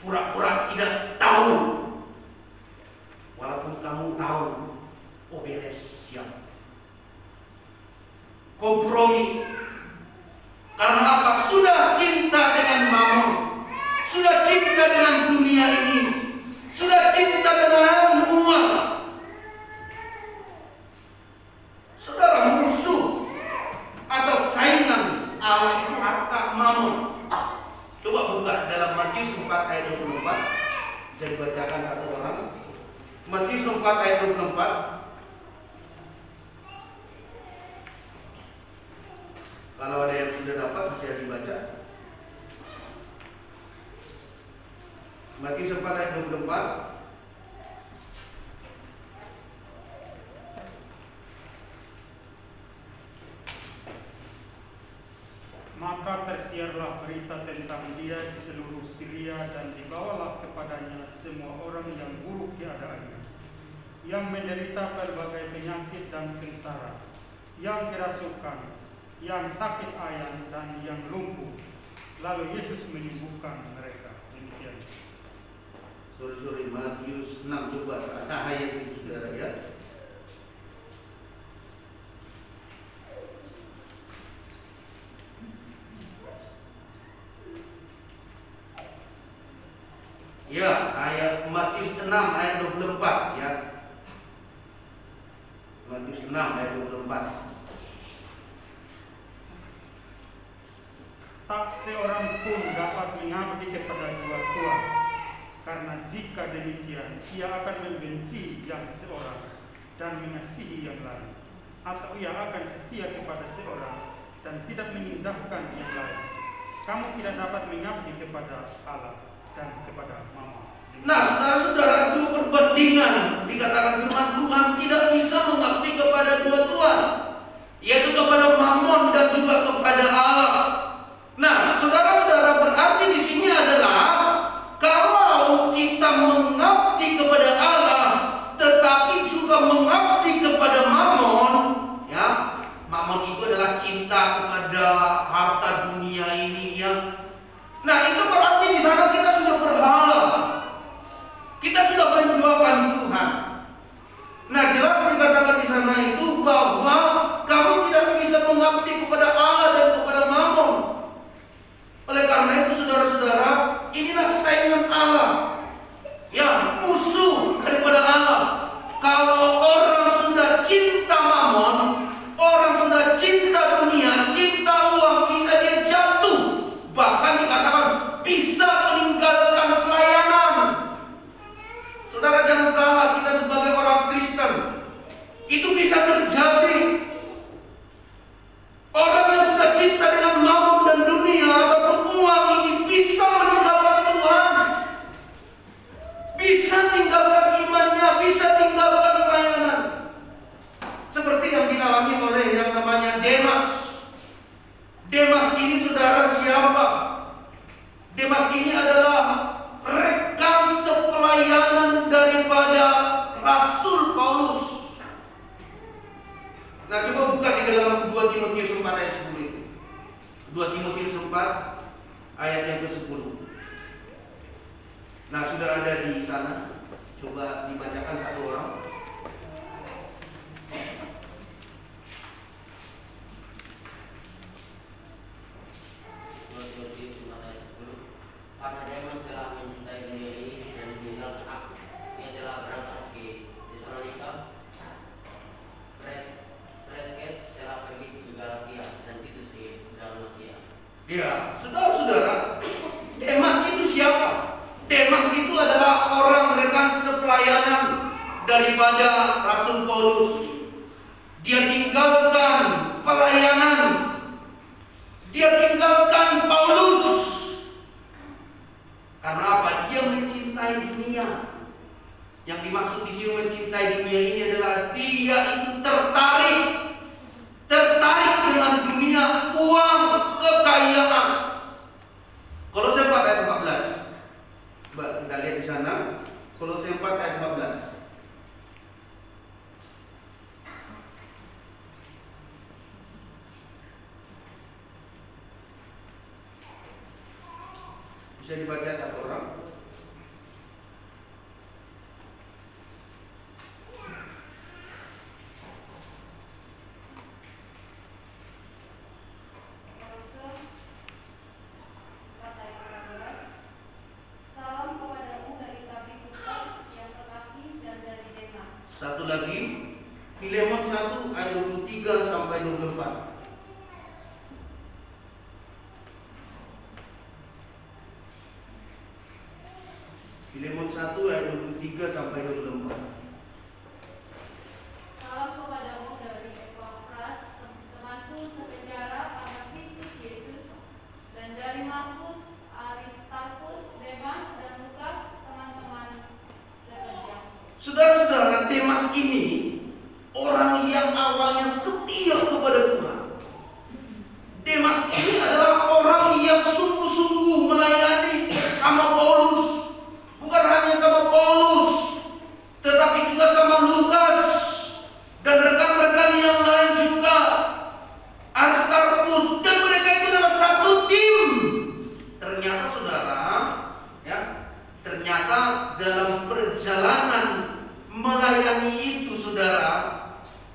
pura-pura tidak tahu, walaupun kamu tahu. Oh, beres, siap. Kompromi. Karena apa? Sudah cinta dengan mamon, sudah cinta dengan dunia ini, sudah cinta dengan uang. Saudara, musuh atau saingan Allah itu harta mamon. Coba buka dalam Matius 4 ayat 24. Bisa dibacakan satu orang. Matius 4 ayat 24. Kalau ada yang sudah dapat bisa dibaca. Matius 4 ayat 24. Maka tersiarlah berita tentang dia di seluruh Syria dan dibawalah kepadanya semua orang yang buruk keadaannya, yang menderita berbagai penyakit dan sengsara, yang kerasukan, yang sakit ayan dan yang lumpuh. Lalu Yesus menyembuhkan mereka. Demikian. Sorry, Matius 6 coba ayat itu saudara ya. ayat 24 ya. Matius 6 ayat 24. Tak seorang pun dapat mengabdi kepada dua tuan, karena jika demikian ia akan membenci yang seorang dan mengasihi yang lain, atau ia akan setia kepada seorang dan tidak mengindahkan yang lain. Kamu tidak dapat mengabdi kepada Allah dan kepada Mammon. Nah, saudara-saudara, itu perbandingan dikatakan firman Tuhan tidak bisa mengabdi kepada dua tuan, yaitu kepada Mammon dan juga kepada Allah. Nah, saudara-saudara, berarti di sini adalah kalau kita mengabdi kepada Allah, tetapi juga mengabdi kepada Mammon, ya, Mammon itu adalah cinta kepada harta dunia ini, ya. Nah, itu berarti di sana kita sudah berhala, kita sudah menduakan Tuhan. Nah, jelas dikatakan di sana itu bahwa kamu tidak bisa mengabdi kepada Allah dan kepada Mammon. Oleh karena itu, saudara-saudara, inilah saingan Allah, ya, musuh daripada Allah. Kalau orang sudah cinta Mammon, orang sudah cinta dunia, cinta uang, bisa dia jatuh, bahkan dikatakan bisa meninggalkan pelayanan. Saudara, jangan salah, kita sebagai orang Kristen itu bisa terjadi. Orang yang sudah cinta dengan Mammon dan dunia ataupun uang ini bisa meninggalkan Tuhan, bisa tinggalkan imannya, bisa tinggalkan pelayanan. Seperti yang dialami oleh yang namanya Demas. Demas ini, saudara, siapa? Demas ini adalah rekan sepelayanan daripada Rasul Paulus. Nah, coba buka di dalam 2 Timotius 4 ayat 10 itu. 2 Timotius 4 ayat yang ke-10. Nah, sudah ada di sana. Coba dibacakan satu orang. Karena Demas telah mencintai dunia ini dan meninggalkan aku. Ia telah berangkat ke Tesalonika. Kreskes telah pergi ke Galatia dan Titus di Dalmatia. Ya, saudara-saudara, Demas itu siapa? Demas itu adalah orang rekan sepelayanan daripada Rasul Paulus. Dia tinggalkan pelayanan, dia tinggalkan Paulus. Karena apa? Dia mencintai dunia. Yang dimaksud di sini mencintai dunia ini adalah dia itu tertarik dengan dunia, uang, kekayaan. Kolose 4 ayat 14. Coba kita lihat di sana. Kolose 4 ayat 14. Bisa dibaca satu orang. Satu lagi, Filemon 1 ayat 23 sampai 24. Filemon 1 ayat 23 sampai 24. Salam kepadamu dari Epafras, temanku sepenjara pada Kristus Yesus, dan dari Markus, Aristarkus, Demas, dan Lukas, teman-teman sekerja. Saudara-saudara, Demas ini orang yang awalnya setia kepada Tuhan. Demas ini adalah orang yang sungguh-sungguh melayani bersama Paulus. Bukan hanya sama Paulus, tetapi juga sama Lukas dan rekan-rekan yang lain juga, Aristarkus, dan mereka itu adalah satu tim. Ternyata, saudara, ya, ternyata dalam perjalanan melayani itu, saudara,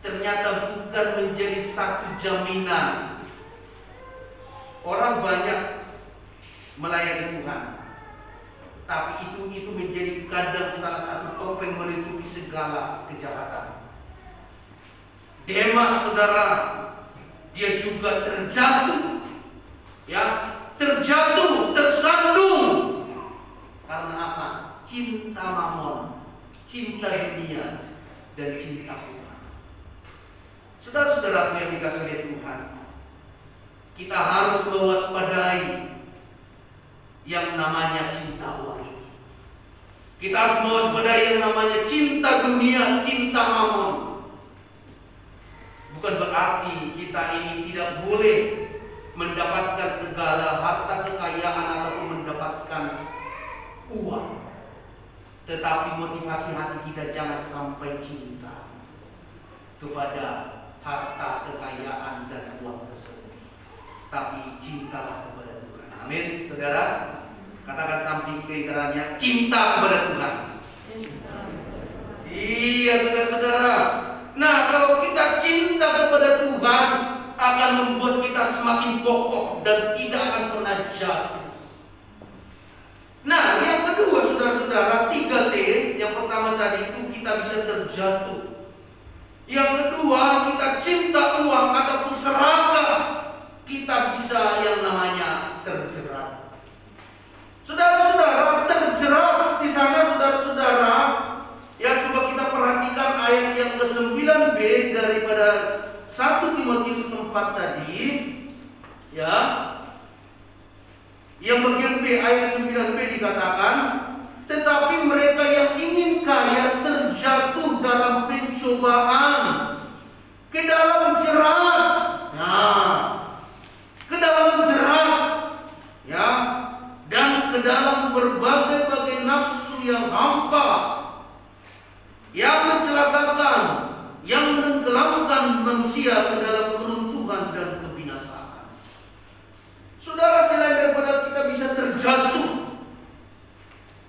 ternyata bukan menjadi satu jaminan. Orang banyak melayani Tuhan, tapi itu menjadi kadang salah satu topeng menutupi segala kejahatan. Demas, saudara, dia juga terjatuh, ya, terjatuh, tersandung. Karena apa? Cinta mamon, cinta dunia, dan cinta Tuhan. Saudara-saudara yang dikasihi oleh Tuhan, kita harus mewaspadai yang namanya cinta uang ini. Kita harus mewaspadai yang namanya cinta dunia, cinta mamon. Bukan berarti kita ini tidak boleh mendapatkan segala harta kekayaan ataupun mendapatkan uang. Tetapi motivasi hati kita jangan sampai cinta kepada harta kekayaan dan uang tersebut, tapi cintalah kepada Tuhan. Amin, saudara. Katakan samping keinginannya, cinta kepada Tuhan. Iya, saudara-saudara. Nah, kalau kita cinta kepada Tuhan, akan membuat kita semakin kokoh dan tidak akan pernah jatuh. Nah, yang kedua, saudara-saudara, 3T. Yang pertama tadi itu kita bisa terjatuh. Yang kedua, kita cinta uang ataupun serakah, kita bisa yang namanya terjerat. Saudara-saudara, terjerat di sana, saudara-saudara. Ya, coba kita perhatikan ayat yang ke-9b daripada 1 Timotius 4 tadi. Ya. Yang bagian B ayat 9b dikatakan, tetapi mereka yang ingin kaya terjatuh dalam pencobaan, ke dalam jerat. Nah, ke dalam jerat, ya, dan ke dalam berbagai-bagai nafsu yang hampa, yang mencelakakan, yang menenggelamkan manusia ke dalam keruntuhan dan kebinasaan. Saudara, selain daripada kita bisa terjatuh,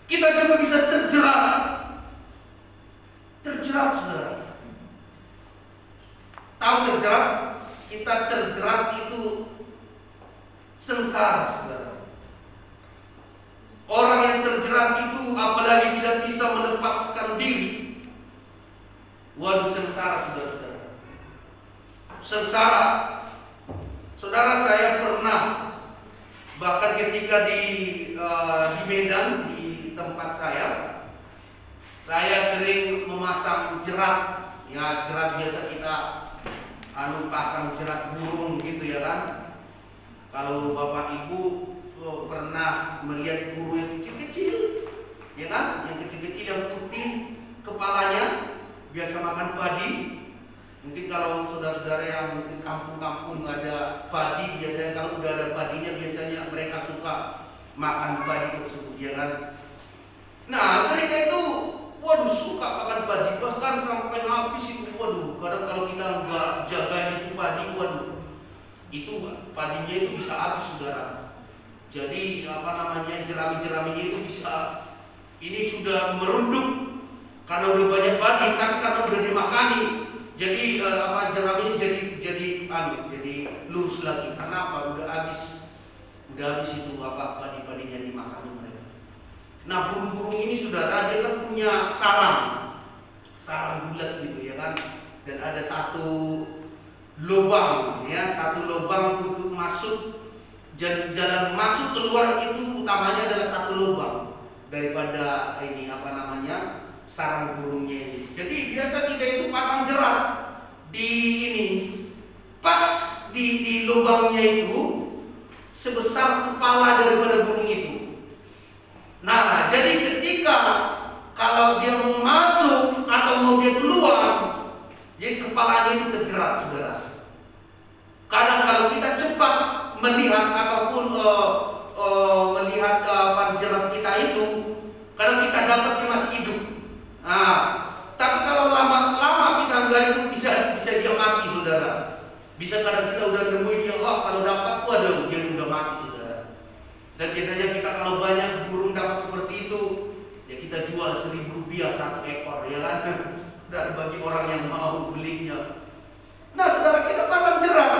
kita juga bisa terjerat. Terjerat, saudara. Tahu terjerat? Kita terjerat itu sengsara, saudara. Orang yang terjerat itu apalagi tidak bisa melepaskan diri. Waduh, sengsara, saudara-saudara. Sengsara. Saudara, saya pernah, bahkan ketika di Medan, di tempat saya sering memasang jerat. Ya, jerat biasa kita pasang jerat burung gitu ya kan. Kalau Bapak Ibu pernah melihat burung yang kecil-kecil, ya kan, yang kecil-kecil yang putih kepalanya, biasa makan padi. Mungkin kalau saudara-saudara yang di kampung-kampung ada padi, biasanya kalau udah ada padinya biasanya mereka suka makan padi tersebut, ya kan. Nah, mereka itu waduh suka makan padi, bahkan sampai habis itu. Waduh, kadang kalau kita nggak jaga itu padi, waduh, itu padinya itu bisa habis, saudara. Jadi jerami-jeraminya itu bisa, ini sudah merunduk karena udah banyak padi, tapi karena udah dimakani, jadi jeraminya jadi lurus lagi. Karena apa? Udah habis itu padi-padinya dimakani mereka. Nah, burung-burung ini, saudara, dia kan punya sarang bulat gitu ya kan, dan ada satu lubang untuk masuk. Jalan masuk keluar itu utamanya adalah satu lubang daripada sarang burungnya ini. Jadi biasa kita itu pasang jerat pas di lubangnya itu sebesar kepala daripada burung itu. Nah, jadi ketika kalau dia mau masuk atau mau dia keluar, jadi kepalanya itu terjerat, saudara. Kadang kalau kita cepat melihat ataupun melihat jerat kita itu, kadang kita dapatnya masih hidup. Nah, tapi kalau lama kita enggak, itu bisa dia mati, saudara. Bisa kadang kita udah nemuin dia, kalau dapat, waduh, dia udah mati, saudara. Dan biasanya kita kalau banyak burung dapat seperti itu, ya kita jual Rp1.000 satu ekor, ya kan? Dan bagi orang yang mau belinya. Nah, saudara, kita pasang jerat.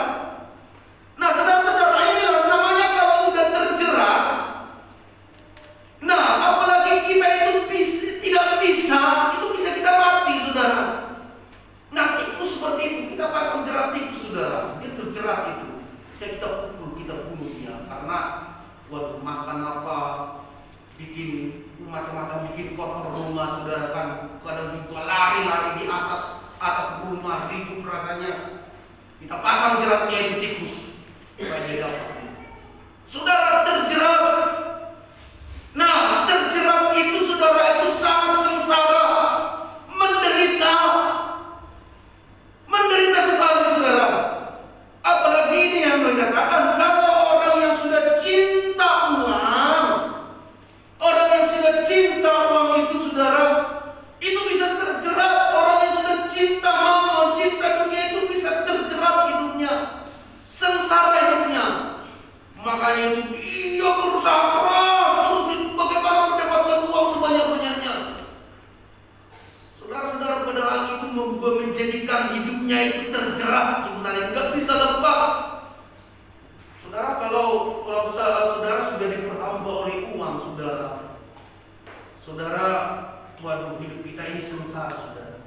Nah, saudara-saudara, ini namanya kalau udah terjerat. Nah, apalagi lari-lari di atas atap rumah, ribut rasanya. Kita pasang jeratnya itu tikus supaya dia dapat. Saudara terjerat. Nah, terjerat itu saudara itu sangat sengsara, menderita sekali saudara. Apalagi ini yang mengatakan kalau orang yang sudah cinta uang, orang yang sudah cinta uang itu saudara, itu bisa terjerat. Orang yang sudah cinta mamon, cinta dunia itu bisa terjerat hidupnya, sengsara hidupnya. Makanya itu dia berusaha keras terus bagaimana mendapatkan uang sebanyak-banyaknya. Saudara-saudara, padahal itu menjadikan hidupnya itu terjerat sebenarnya, nggak bisa lepas. Saudara, kalau saudara sudah diperhamba oleh uang, saudara, waduh, hidup kita ini sengsara, saudara.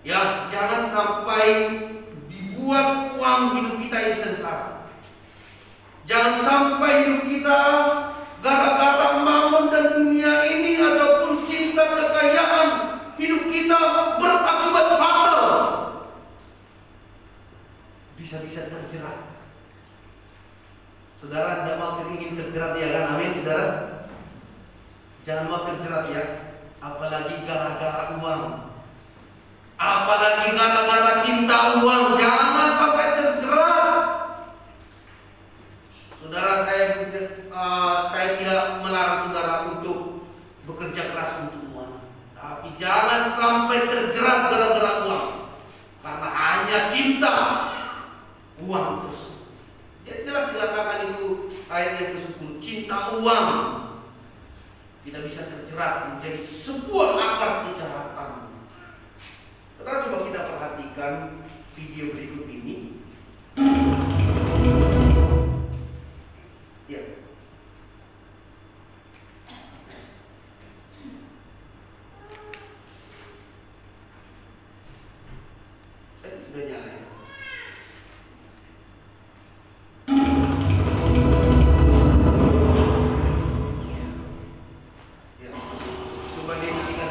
Ya, jangan sampai dibuat uang hidup kita ini sengsara. Jangan sampai hidup kita gara-gara mamon dan dunia ini ataupun cinta kekayaan, hidup kita berakibat fatal. Bisa-bisa terjerat. Saudara tidak mau ingin terjerat ya kan? Amin saudara. Jangan mau terjerat ya. Apalagi gara-gara uang. Apalagi gara-gara cinta uang. Jangan sampai terjerat. Saudara, saya tidak melarang saudara untuk bekerja keras untuk uang, tapi jangan sampai terjerat gara-gara uang, karena hanya cinta uang tersebut. Dia jelas dikatakan itu ayat yang ke-10, cinta uang tidak bisa terjerat menjadi sebuah akar kejahatan. Saudara, coba kita perhatikan video berikut ini. Ya. Saya sudah nyala ya. Ya. Coba dia ketika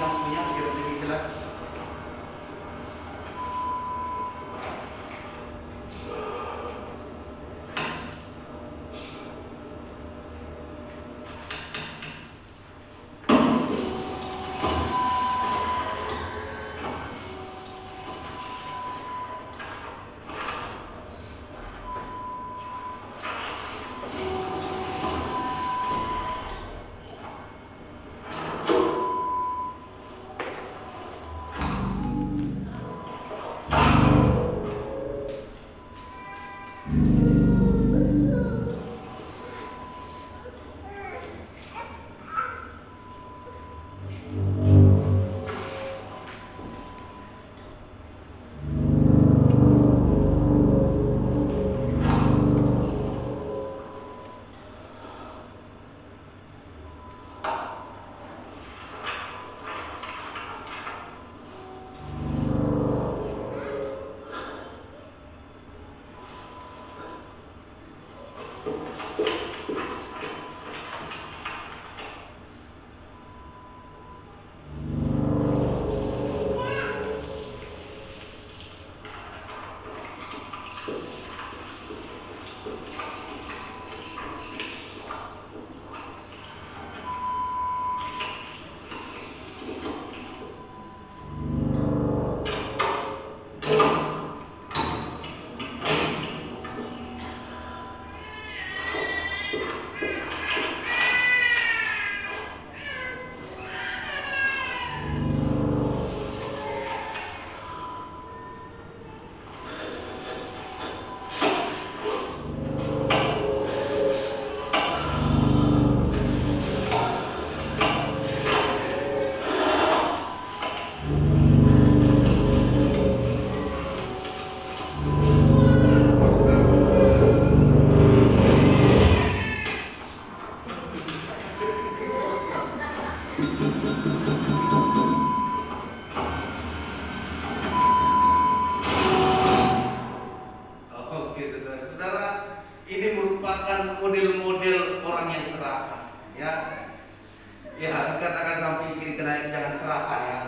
serakah ya.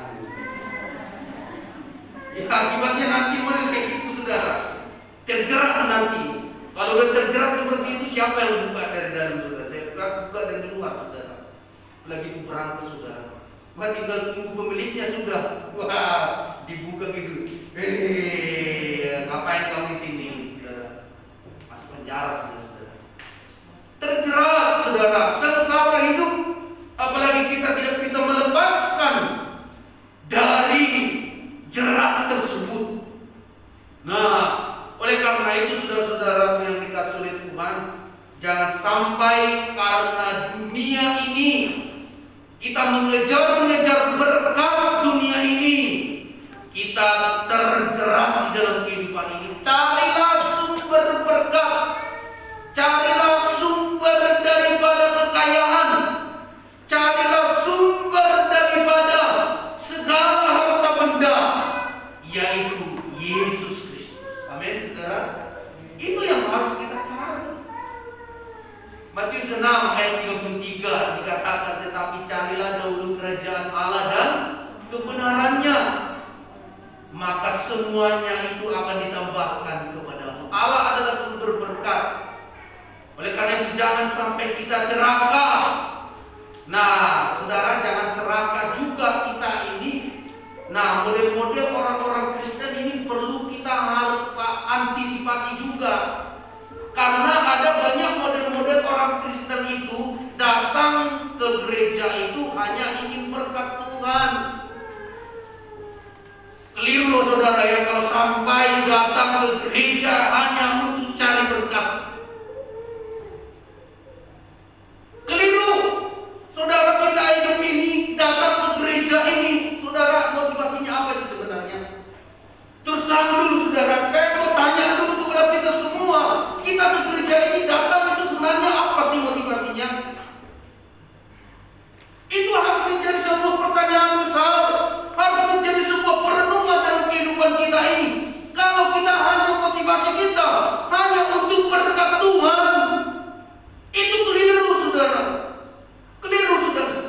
Ya akibatnya nanti model kayak gitu saudara, terjerat nanti. Kalau udah terjerat seperti itu, siapa yang buka dari dalam saudara? Saya buka dari luar saudara. Lagi itu berangkat saudara. Maka tinggal tunggu pemiliknya sudah. Wah, dibuka gitu. Ngapain kamu di sini, saudara? Masuk penjara saudara. Terjerat saudara, sengsara hidup. Apalagi kita tidak bisa melepaskan dari jerat tersebut. Nah, oleh karena itu saudara-saudara yang dikasih oleh Tuhan, jangan sampai karena dunia ini kita mengejar berkat dunia ini, kita terjerat di dalam kehidupan ini. Carilah sumber berkat, carilah sumber daripada kekayaan, carilah sumber daripada segala harta benda, yaitu Yesus Kristus. Amin, saudara. Itu yang harus kita cari. Matius 6 ayat 33 dikatakan, tetapi carilah dahulu kerajaan Allah dan kebenarannya, maka semuanya itu akan ditambahkan kepadamu. Allah adalah sumber berkat. Oleh karena itu jangan sampai kita serakah. Nah, saudara, jangan serakah juga kita ini. Nah, model-model orang-orang Kristen ini perlu kita harus antisipasi juga. Karena ada banyak model-model orang Kristen itu datang ke gereja itu hanya ingin berkat Tuhan. Keliru loh saudara ya, kalau sampai datang ke gereja hanya untuk cari berkat. Keliru. Saudara, kita hidup ini datang ke gereja ini, saudara, motivasinya apa sih sebenarnya? Terus terang dulu saudara, saya mau tanya dulu kepada kita semua, kita ke gereja ini datang itu sebenarnya apa sih motivasinya? Itu harus menjadi sebuah pertanyaan besar, harus menjadi sebuah perenungan dalam kehidupan kita ini. Kalau kita hanya motivasi kita hanya untuk berkat Tuhan, itu keliru saudara. Keliru saudara.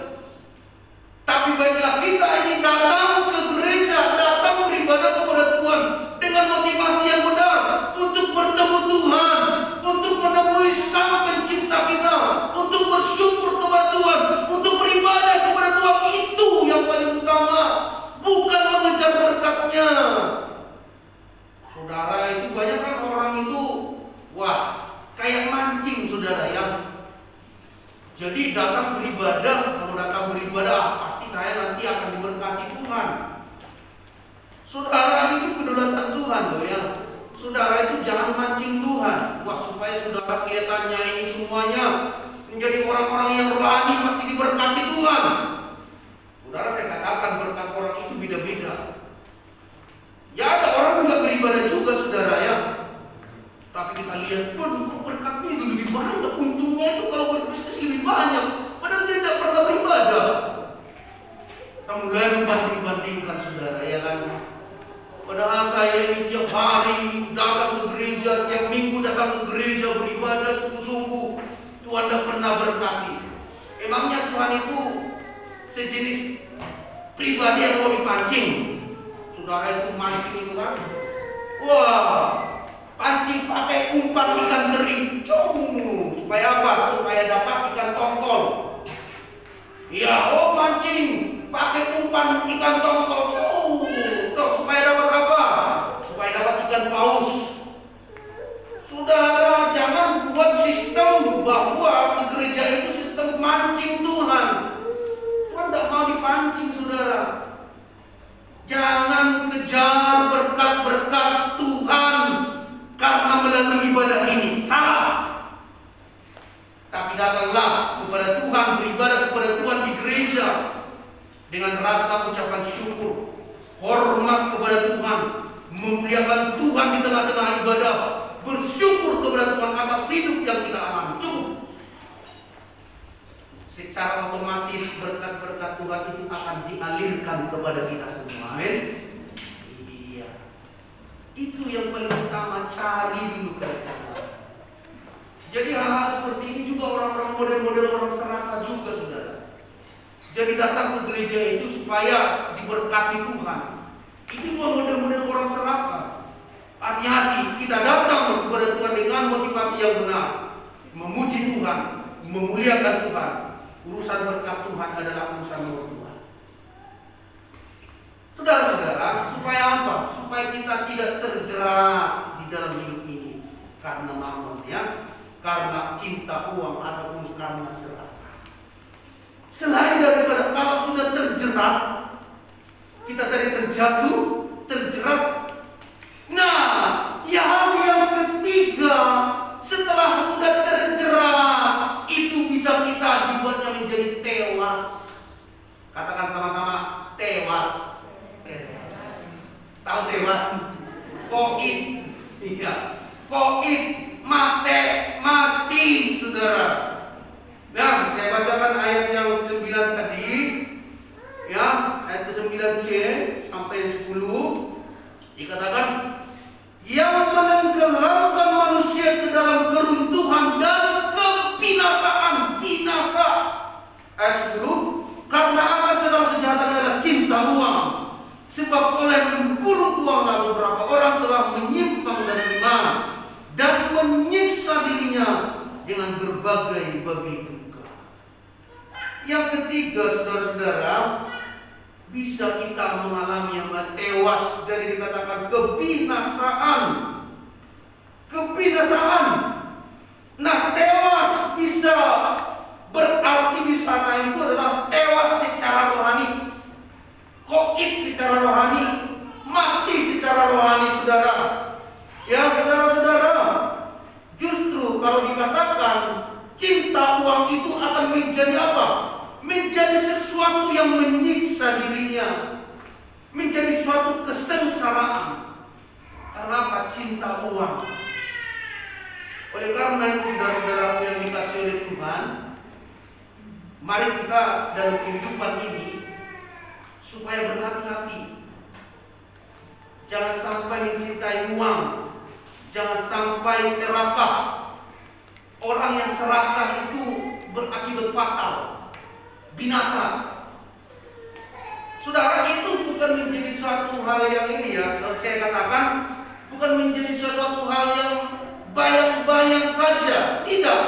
Tapi baiklah kita ini datang ke gereja, datang beribadah kepada Tuhan dengan motivasi yang benar untuk bertemu Tuhan, untuk menemui Sang Pencipta kita, untuk bersyukur kepada Tuhan, untuk beribadah kepada Tuhan. Itu yang paling utama, bukan mengejar berkatnya. Saudara, itu banyak kan orang itu, wah, kayak mancing saudara ya. Jadi datang beribadah, kalau datang beribadah pasti saya nanti akan diberkati Tuhan. Saudara, itu kedaulatan Tuhan loh ya. Saudara itu jangan mancing Tuhan. Wah, supaya saudara kelihatannya ini semuanya menjadi orang-orang yang rohani pasti diberkati Tuhan. Saudara, saya katakan berkat orang itu beda-beda. Ya ada orang yang nggak beribadah juga saudara ya. Tapi kita lihat, waduh kok berkatnya itu lebih banyak, untungnya itu kalau berbisnis lebih banyak, padahal dia tidak pernah beribadah. Kita mulai membanding-bandingkan saudara ya kan. Padahal saya ini tiap hari datang ke gereja, tiap minggu datang ke gereja beribadah sungguh-sungguh, Tuhan tidak pernah berkati. Emangnya Tuhan itu sejenis pribadi yang mau dipancing? Saudara itu mancing itu kan, wah, pancing pakai umpan ikan teri, supaya apa? Supaya dapat ikan tongkol. Ya, oh mancing pakai umpan ikan tongkol, supaya dapat apa? Supaya dapat ikan paus. Saudara, jangan buat sistem bahwa ke gereja itu sistem mancing Tuhan. Tuhan tidak mau dipancing saudara. Jangan kejar berkat-berkat Tuhan karena melalui ibadah ini, salah. Tapi datanglah kepada Tuhan, beribadah kepada Tuhan di gereja dengan rasa ucapan syukur, hormat kepada Tuhan, memuliakan Tuhan di tengah-tengah ibadah, bersyukur kepada Tuhan atas hidup yang kita alami. Cukup. Secara otomatis berkat-berkat Tuhan itu akan dialirkan kepada kita semua. Amin. Iya. Itu yang paling utama, cari dulu kerajaan. Jadi hal-hal seperti ini juga orang-orang model-model orang serakah juga saudara. Jadi datang ke gereja itu supaya diberkati Tuhan. Itu juga model-model orang serakah. Hati-hati, kita datang kepada Tuhan dengan motivasi yang benar, memuji Tuhan, memuliakan Tuhan. Urusan berkat Tuhan adalah urusan nomor Tuhan. Saudara-saudara, supaya apa? Supaya kita tidak terjerat di dalam hidup ini karena mamon, ya, karena cinta uang ataupun karena serakah. Selain daripada kalau sudah terjerat, kita tadi terjatuh, terjerat. Nah, ya hal yang ketiga setelah sudah terjerat itu bisa kita dibuatnya menjadi tewas. Katakan sama-sama, tewas. Tahu tewas? Koid. Iya. Koid, mati, saudara. Nah, saya bacakan ayat yang 9 tadi, ya, ayat ke-9C sampai 10. Dikatakan, yang menenggelamkan manusia ke dalam keruntuhan dan kebinasaan, binasa. Ayat 10, karena akan segala kejahatan adalah cinta uang. Sebab oleh memburu uang lalu berapa orang telah menyimpang dari iman dan menyiksa dirinya dengan berbagai-bagai duka. Yang ketiga, saudara-saudara, bisa kita mengalami yang tewas, dari dikatakan kebinasaan. Kebinasaan. Nah, tewas bisa berarti di sana itu adalah tewas secara rohani, koid secara rohani, mati secara rohani, saudara. Ya, saudara-saudara, justru kalau dikatakan cinta uang itu akan menjadi apa? Menjadi sesuatu yang menyiksa dirinya, menjadi suatu kesengsaraan. Karena apa? Cinta uang. Oleh karena itu, saudara-saudara yang dikasih oleh Tuhan, mari kita dalam kehidupan ini supaya berhati-hati. Jangan sampai mencintai uang, jangan sampai serakah. Orang yang serakah itu berakibat fatal, binasa. Saudara, itu bukan menjadi suatu hal yang ini, ya, saya katakan bukan menjadi sesuatu hal yang bayang-bayang saja. Tidak.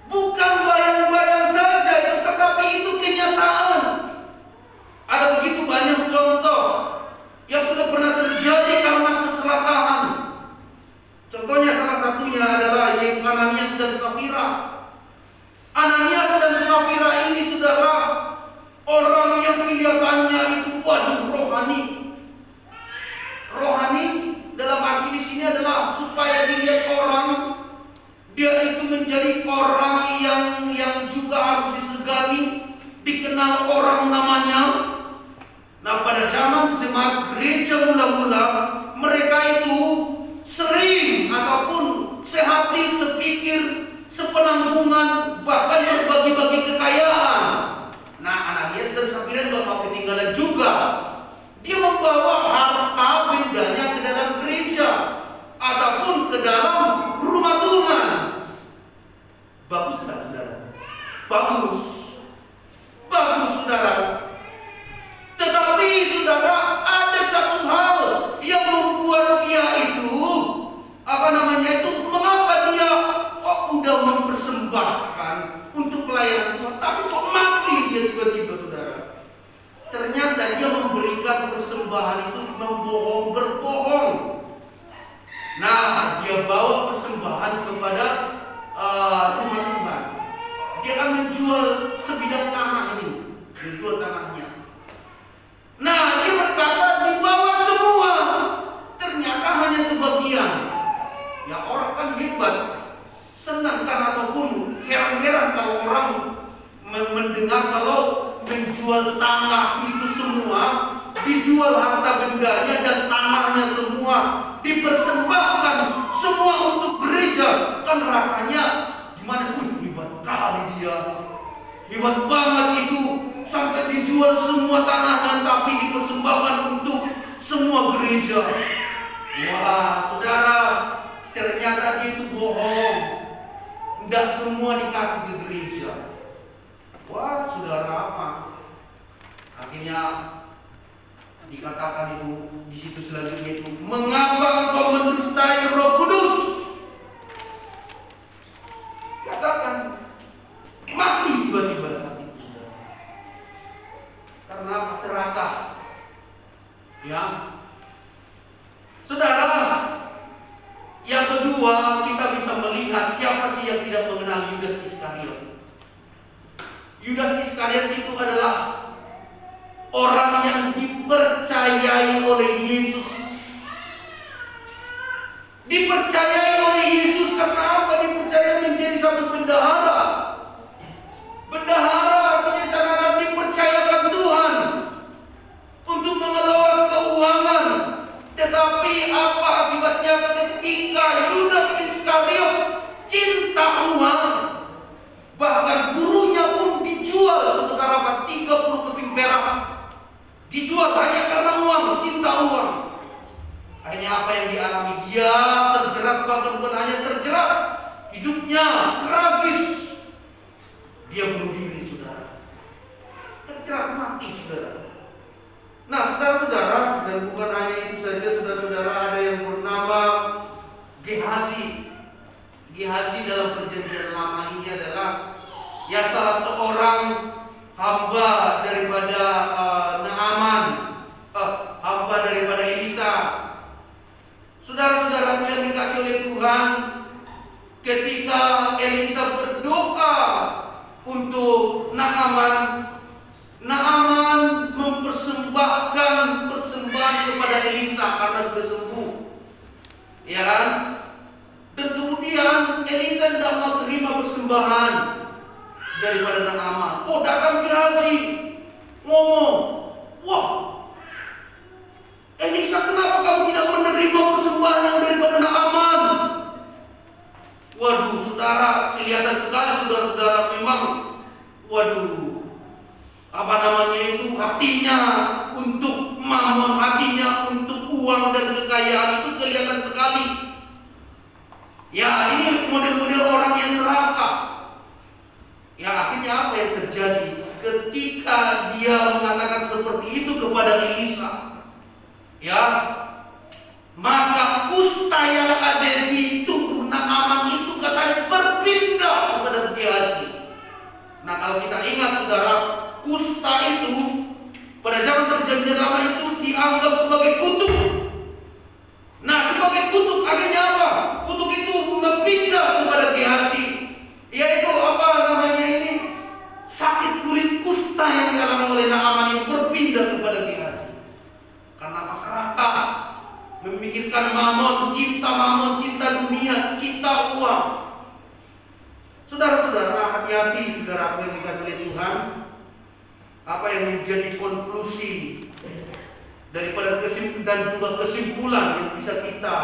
Bukan bayang-bayang saja itu, tetapi itu kenyataan. Ada begitu banyak contoh yang sudah pernah terjadi karena keserakahan. Contohnya salah satunya adalah yaitu Ananias dan Safira. Ananias dan Safira ini, saudara, orang yang kelihatannya itu waduh rohani. Rohani dalam arti di sini adalah supaya dilihat orang, dia itu menjadi orang yang juga harus disegani, dikenal orang namanya. Nah, pada zaman jemaat gereja mula-mula, mereka itu sering ataupun sehati, sepikir, sepenanggungan, bahkan berbagi-bagi kekayaan. Nah, Ananias dan Safira nggak mau ketinggalan juga. Dia membawa harta bendanya ke dalam gereja ataupun ke dalam rumah Tuhan. Bagus tidak, saudara? Bagus. Bagus, saudara. Tetapi, saudara, ada satu hal yang membuat dia itu mengapa dia udah mempersembahkan untuk pelayanan Tuhan, tapi kok mati dia tiba-tiba, saudara. Ternyata dia memberikan persembahan itu berbohong. Nah, dia bawa persembahan kepada rumah Tuhan. Dia akan menjual sebidang tanah ini, menjual tanahnya. Nah, dia berkata dibawa semua, ternyata hanya sebagian. Ya, orang kan hebat, senang kan, ataupun heran-heran kalau orang mendengar kalau menjual tanah itu semua, dijual harta bendanya dan tanahnya semua, dipersembahkan semua untuk gereja. Kan rasanya gimana? Hebat kali dia, hebat banget itu, sampai dijual semua tanah dan tapi dipersembahkan untuk semua gereja. Wah, saudara, ternyata dia itu bohong. Tidak semua dikasih ke gereja. Wah, saudara apa? Akhirnya dikatakan itu di situ selanjutnya itu, mengapa engkau mendustai Roh Kudus? Katakan mati tiba-tiba saat itu, saudara. Karena apa? Serakah. Ya, saudara. Yang kedua, kita bisa melihat siapa sih yang tidak mengenal Yudas Iskariot. Yudas Iskariot itu adalah orang yang dipercayai oleh Yesus. Dipercayai oleh Yesus karena apa? Dipercayai menjadi satu bendahara. Bendahara artinya saudara dipercayakan Tuhan untuk mengelola keuangan. Tetapi apa akibatnya ketika Yudas Iskariot cinta uang? Bahkan gurunya pun dijual sebesar apa? 30 keping perak. Dijual hanya karena uang, cinta uang. Akhirnya apa yang dialami? Dia terjerat, bahkan bukan hanya terjerat, hidupnya tragis. Dia bunuh diri, saudara. Terjerat mati, saudara. Nah, saudara-saudara, dan bukan hanya itu saja, saudara-saudara, ada yang bernama Gehazi. Gehazi dalam perjanjian lama ini adalah ya salah seorang hamba daripada Naaman, hamba daripada Elisa. Saudara-saudara yang dikasih oleh Tuhan, ketika Elisa berdoa untuk Naaman, Naaman mempersembahkan persembahan kepada Elisa karena sudah sembuh, ya kan? Dan kemudian Elisa tidak mau terima persembahan daripada Naaman. Oh, datang Gehazi ngomong, wah, Elisa, kenapa kamu tidak menerima persembahan yang daripada Naaman? Waduh, saudara, kelihatan sekali saudara-saudara memang, waduh, apa namanya itu, hatinya untuk mamon, hatinya untuk uang dan kekayaan itu kelihatan sekali. Ya, ini model-model orang yang serakah. Ya, akhirnya apa yang terjadi ketika dia mengatakan seperti itu kepada Elisa? Ya, maka kusta yang ada di tubuh Naaman itu katanya berpindah kepada Gehazi. Nah, kalau kita ingat, saudara, kusta itu pada zaman perjanjian lama itu dianggap sebagai kutuk. Nah, sebagai kutuk akhirnya apa? Kutuk itu berpindah kepada Gehazi, yaitu apa namanya ini, sakit kulit kusta yang dialami oleh Naaman ini berpindah kepada Gehazi. Karena masyarakat memikirkan mamon, cinta dunia, cinta uang. Saudara-saudara, hati-hati, saudara yang dikasih oleh Tuhan. Apa yang menjadi konklusi daripada kesimpulan yang bisa kita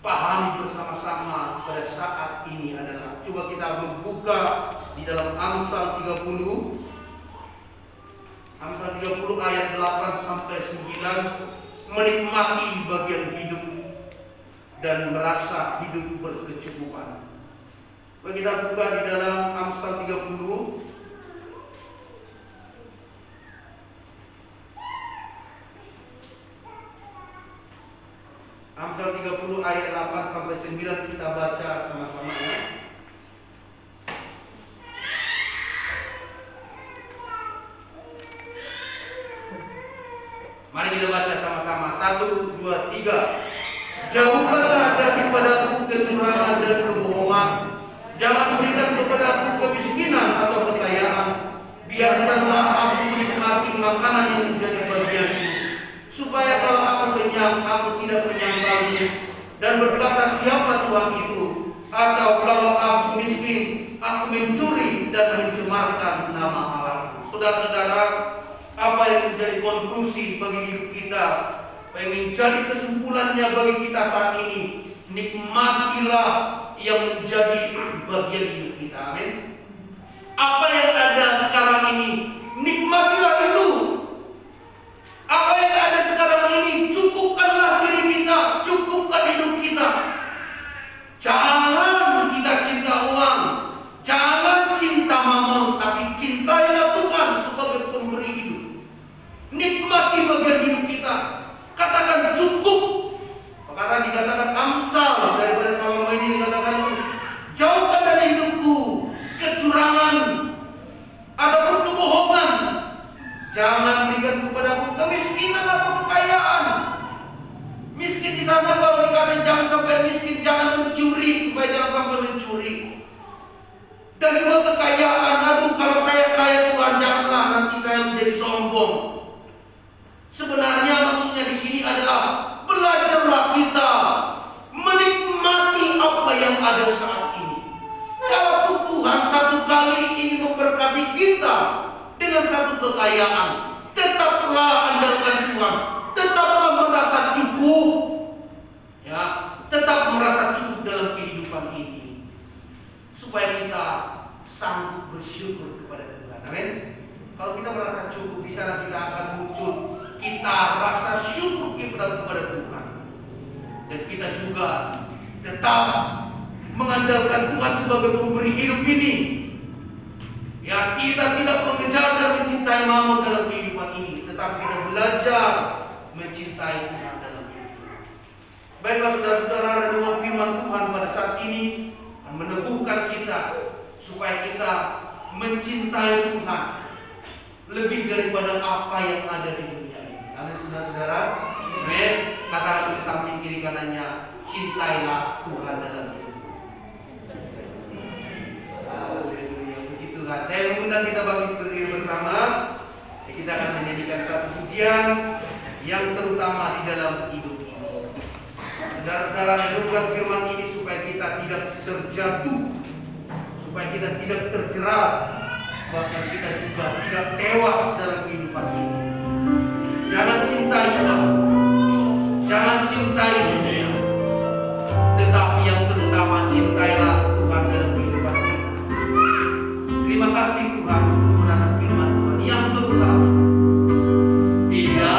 pahami bersama-sama pada saat ini adalah, coba kita membuka di dalam Amsal 30. Amsal 30 ayat 8 sampai 9, menikmati bagian hidup dan merasa hidup berkecukupan. Mari kita buka di dalam Amsal 30. Amsal 30 ayat 8 sampai 9 kita baca sama-sama ya. Mari kita baca sama-sama. 1, 2, 3. Jauhkanlah daripadaku kecurangan dan kebohongan. Jangan berikan kepadaku kemiskinan atau kekayaan. Biarkanlah aku menikmati makanan yang menjadi bagianku, supaya kalau aku kenyang, aku tidak kenyang lagi dan berkata siapa Tuhan itu. Atau kalau aku miskin, aku mencuri dan mencemarkan nama Allahku. Saudara-saudara, apa yang menjadi konklusi bagi hidup kita, apa yang menjadi kesimpulannya bagi kita saat ini? Nikmatilah yang menjadi bagian hidup kita. Amin. Apa yang ada sekarang ini, nikmatilah itu. Apa yang ada sekarang ini, cukupkanlah diri kita, cukupkan hidup kita. Jangan kita cinta uang, jangan cinta mamon, tapi cinta Dan juga kekayaan. Aduh, kalau saya kaya Tuhan, janganlah nanti saya menjadi sombong. Sebenarnya maksudnya di sini adalah belajarlah kita menikmati apa yang ada saat ini. Kalau Tuhan satu kali ingin memberkati kita dengan satu kekayaan, tetaplah andalkan Tuhan, tetaplah merasa cukup, ya, tetap merasa cukup dalam kehidupan ini, supaya kita sanggup bersyukur kepada Tuhan. Amin. Kalau kita merasa cukup, di sana kita akan muncul kita rasa syukur kepada Tuhan, dan kita juga tetap mengandalkan Tuhan sebagai pemberi hidup ini. Ya, kita tidak mengejar dan mencintai mamon dalam kehidupan ini, tetapi kita belajar mencintai Tuhan dalam hidup ini. Baiklah saudara-saudara, renungan firman Tuhan pada saat ini meneguhkan kita supaya kita mencintai Tuhan lebih daripada apa yang ada di dunia ini. Amin saudara-saudara. Amin. Katakan di samping kiri kanannya, cintailah Tuhan dalam hidup. Haleluya, puji Tuhan. Saya mengundang kita bangkit berdiri bersama. Kita akan menyanyikan satu pujian yang terutama di dalam hidup ini. Saudara-saudara, renungkan firman ini supaya kita tidak terjatuh, supaya kita tidak terjerat, bahkan kita juga tidak tewas dalam kehidupan ini. Jangan cintai Tuhan, jangan cintai dunia, tetapi yang terutama cintailah Tuhan dalam kehidupan kita. Terima kasih Tuhan untuk menanam firman Tuhan yang terutama. Dia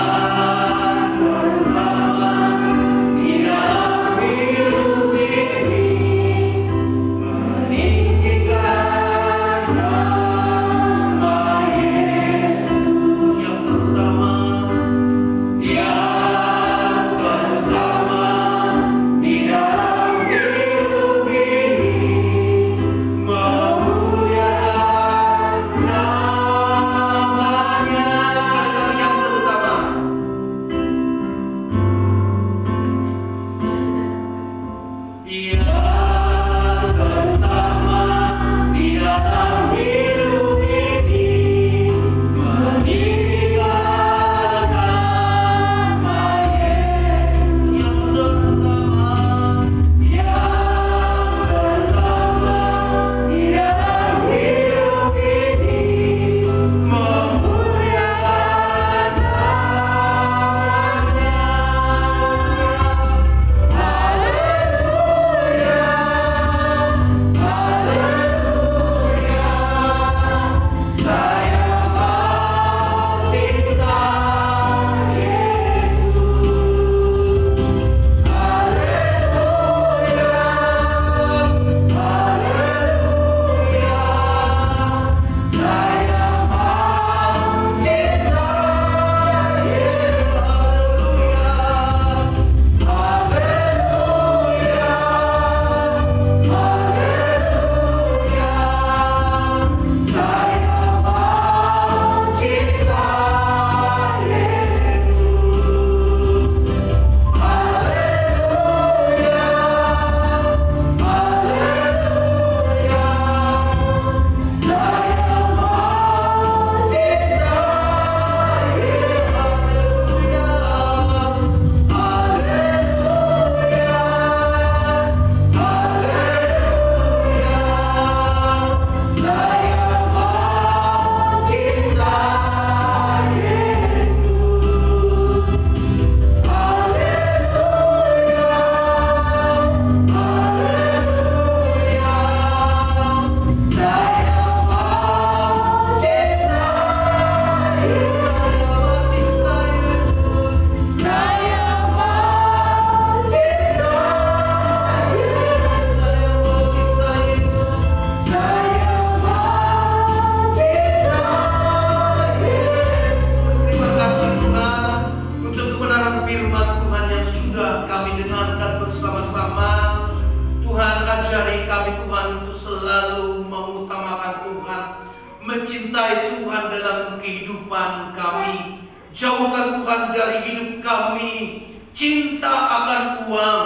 mencintai Tuhan dalam kehidupan kami. Jauhkan Tuhan dari hidup kami cinta akan uang,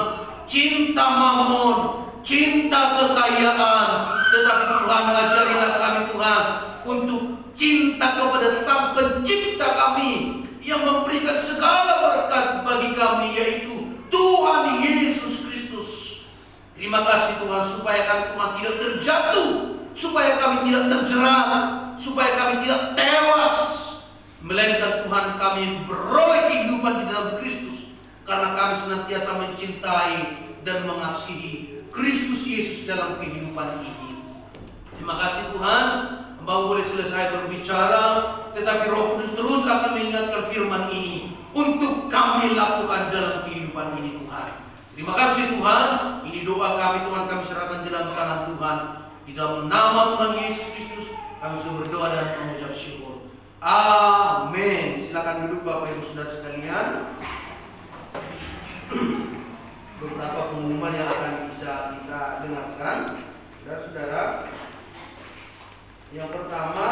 cinta mamon, cinta kekayaan, tetapi Tuhan ajarilah kami Tuhan untuk cinta kepada Sang Pencipta kami yang memberikan segala berkat bagi kami, yaitu Tuhan Yesus Kristus. Terima kasih Tuhan, supaya kami Tuhan tidak terjatuh, supaya kami tidak terjerat, supaya kami tidak tewas, melainkan Tuhan kami beroleh kehidupan di dalam Kristus, karena kami senantiasa mencintai dan mengasihi Kristus Yesus dalam kehidupan ini. Terima kasih Tuhan, Hamba boleh selesai berbicara, tetapi Roh Kudus terus akan mengingatkan firman ini untuk kami lakukan dalam kehidupan ini Tuhan. Terima kasih Tuhan, ini doa kami Tuhan, kami serahkan dalam tangan Tuhan. Di dalam nama Tuhan Yesus Kristus kami sudah berdoa dan mengucap syukur. Amin. Silakan duduk Bapak Ibu Saudara sekalian. Beberapa pengumuman yang akan bisa kita dengarkan, saudara-saudara. Yang pertama,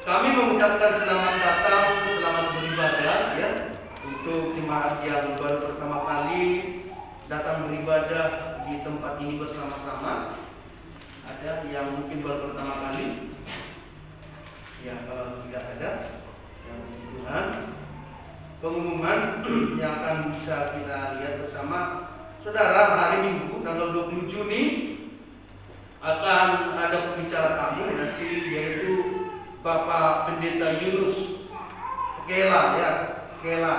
kami mengucapkan selamat datang, selamat beribadah ya untuk jemaat yang baru pertama kali datang beribadah di tempat ini bersama-sama. Ada yang mungkin baru pertama kali? Ya, kalau tidak ada, yang puji Tuhan. Pengumuman yang akan bisa kita lihat bersama, saudara, hari Minggu tanggal 20 Juni akan ada pembicara tamu nanti, yaitu Bapak Pendeta Yunus Kela ya, Kela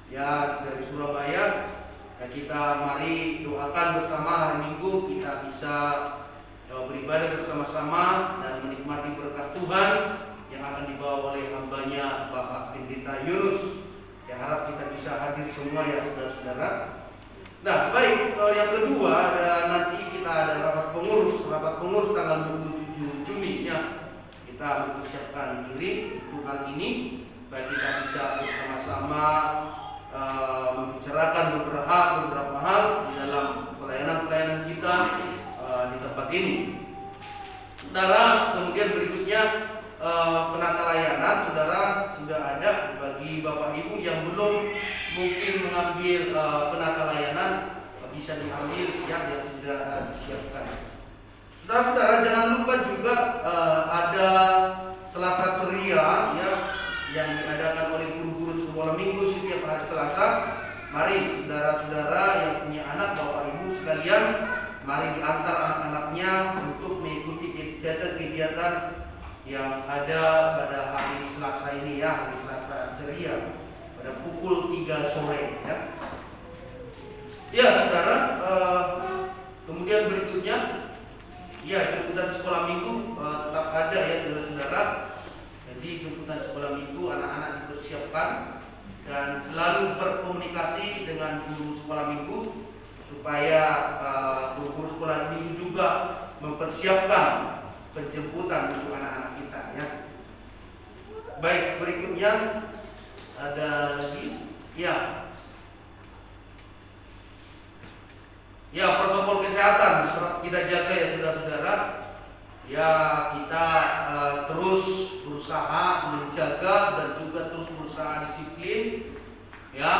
ya dari Surabaya. Dan kita mari doakan bersama hari Minggu, kita bisa beribadah bersama-sama dan menikmati berkat Tuhan yang akan dibawa oleh hambanya Bapak Pendeta Yunus. Yang harap kita bisa hadir semua ya saudara-saudara. Nah baik, yang kedua nanti kita ada rapat pengurus tanggal 27 Juni ya. Kita mempersiapkan diri untuk hal ini, baik kita bisa bersama-sama membicarakan beberapa hal di dalam pelayanan kita di tempat ini. Saudara, kemudian berikutnya penata layanan, saudara, sudah ada bagi Bapak Ibu yang belum mungkin mengambil penata layanan, bisa diambil ya, yang sudah disiapkan. Saudara-saudara, jangan lupa juga ada Selasa Ceria ya, yang diadakan oleh guru-guru sekolah minggu setiap hari Selasa. Mari saudara-saudara yang punya anak, Bapak Ibu sekalian, mari diantar anak-anaknya untuk mengikuti kegiatan yang ada pada hari Selasa ini ya, hari Selasa Ceria pada pukul 3 sore ya. Ya saudara, kemudian berikutnya ya, jemputan sekolah minggu tetap ada ya saudara-saudara. Jadi jemputan sekolah minggu anak-anak dipersiapkan dan selalu berkomunikasi dengan guru sekolah minggu supaya guru sekolah minggu juga mempersiapkan penjemputan untuk anak-anak kita ya. Baik, berikutnya ada lagi ya. Ya, protokol kesehatan tetap kita jaga ya saudara-saudara. Ya, kita terus berusaha menjaga dan juga terus berusaha disiplin ya,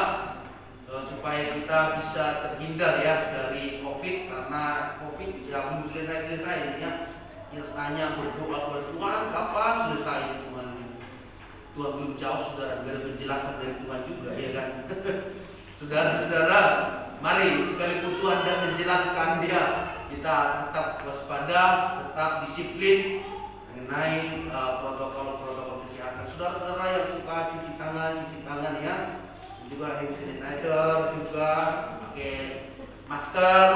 supaya kita bisa terhindar ya dari COVID, karena COVID ya belum selesai ya. Kita hanya berdoa kepada Tuhan, kapan selesai Tuhan? Tuhan belum jauh saudara, biar penjelasan dari Tuhan juga ya kan. Saudara-saudara, mari sekalipun Tuhan tidak menjelaskan dia, kita tetap waspada, tetap disiplin mengenai protokol kesehatan. Saudara-saudara yang suka cuci tangan ya, juga hand sanitizer, juga pakai masker.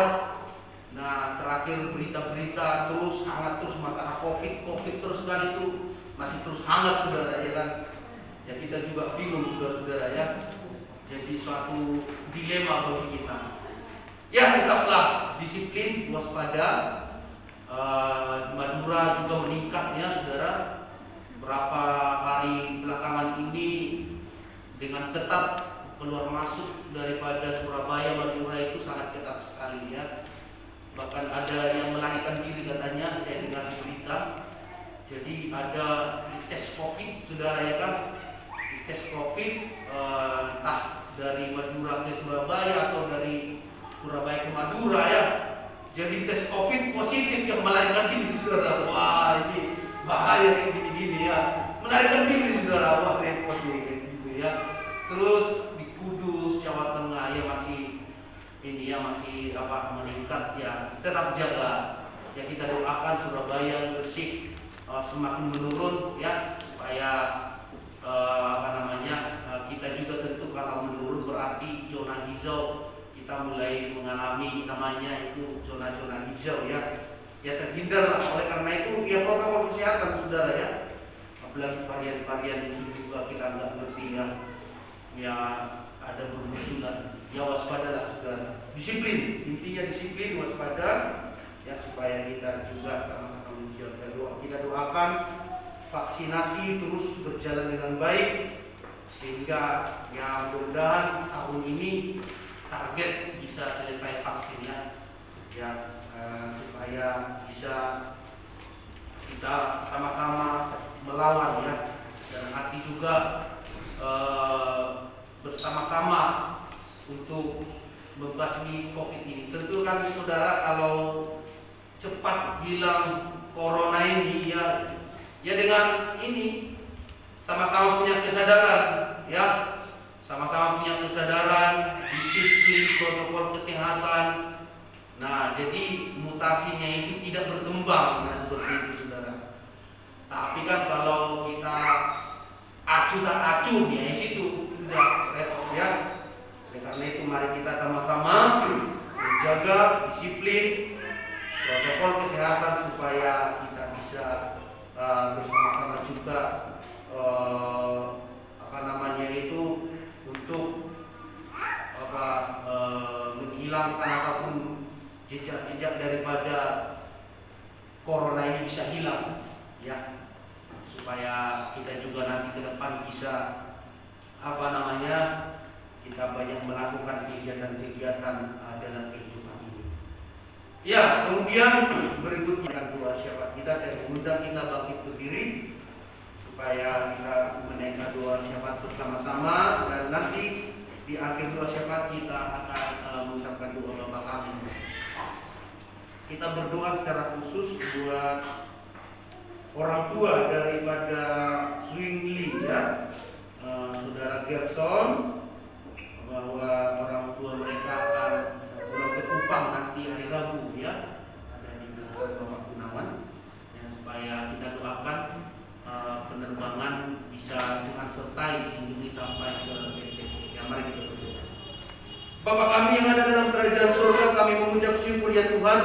Nah, terakhir berita-berita terus hangat terus masalah COVID terus kan, itu masih terus hangat saudara ya kan. Ya kita juga bingung saudara-saudara ya. Jadi suatu dilema bagi kita. Ya, tetaplah disiplin, waspada. Madura juga meningkat ya saudara. Berapa hari belakangan ini dengan ketat keluar masuk daripada Surabaya, Madura itu sangat ketat sekali ya. Bahkan ada yang melarikan diri katanya, saya dengar di berita. Jadi ada tes COVID saudara ya kan, tes COVID, entah dari Madura ke Surabaya atau dari Surabaya ke Madura ya. Jadi tes COVID positif yang melarikan diri saudara. Wah, ini bahaya kayak gini-gini ya. Melarikan diri saudara, wah repot kayak gitu ya. Terus di Kudus, Jawa Tengah ya masih ini ya masih meningkat ya. Tetap jaga. Ya kita doakan Surabaya, Gresik semakin menurun ya supaya kita juga tentu kalau menurun berarti zona hijau kita mulai mengalami namanya itu zona-zona hijau ya terhindar lah. Oleh karena itu ya protokol kesehatan saudara ya, apalagi varian-varian itu juga kita nggak ngerti ya ada bermunculan ya, waspadalah saudara, disiplin, intinya disiplin, waspada ya supaya kita juga sama-sama menjaga. Kita doakan vaksinasi terus berjalan dengan baik sehingga ya mudah-mudahan tahun ini target bisa selesai vaksinnya ya supaya bisa kita sama-sama melawan ya, dan hati juga bersama-sama untuk membasmi COVID ini. Tentu kan saudara kalau cepat hilang corona ini ya dengan ini sama-sama punya kesadaran ya, sama-sama punya kesadaran, disiplin, protokol kesehatan. Nah, jadi mutasinya itu tidak berkembang seperti itu saudara. Tapi kan kalau kita acuh tak acuh ya situ sudah repot ya. Oleh karena itu mari kita sama-sama menjaga disiplin, protokol kesehatan supaya kita bisa bersama-sama juga untuk menghilangkan ataupun jejak-jejak daripada corona ini bisa hilang ya, supaya kita juga nanti ke depan bisa kita banyak melakukan kegiatan-kegiatan dalam kehidupan ini. Ya, kemudian berikutnya doa syafaat kita. Saya mengundang kita bangkit berdiri supaya kita menaikkan doa syafaat bersama-sama, dan nanti di akhir doa syafaat kita akan mengucapkan doa Bapa Kami. Kita berdoa secara khusus buat orang tua daripada Zwingli ya, saudara Gerson, bahwa orang tua mereka akan pulang ke Kupang nanti hari Rabu ya, ada di belakang Bapak Gunawan ya, supaya kita doakan penerbangan bisa Tuhan sertai ini sampai ke NTT. Ya, mari kita berdoa. Bapa kami yang ada dalam kerajaan surga, kami mengucap syukur ya Tuhan,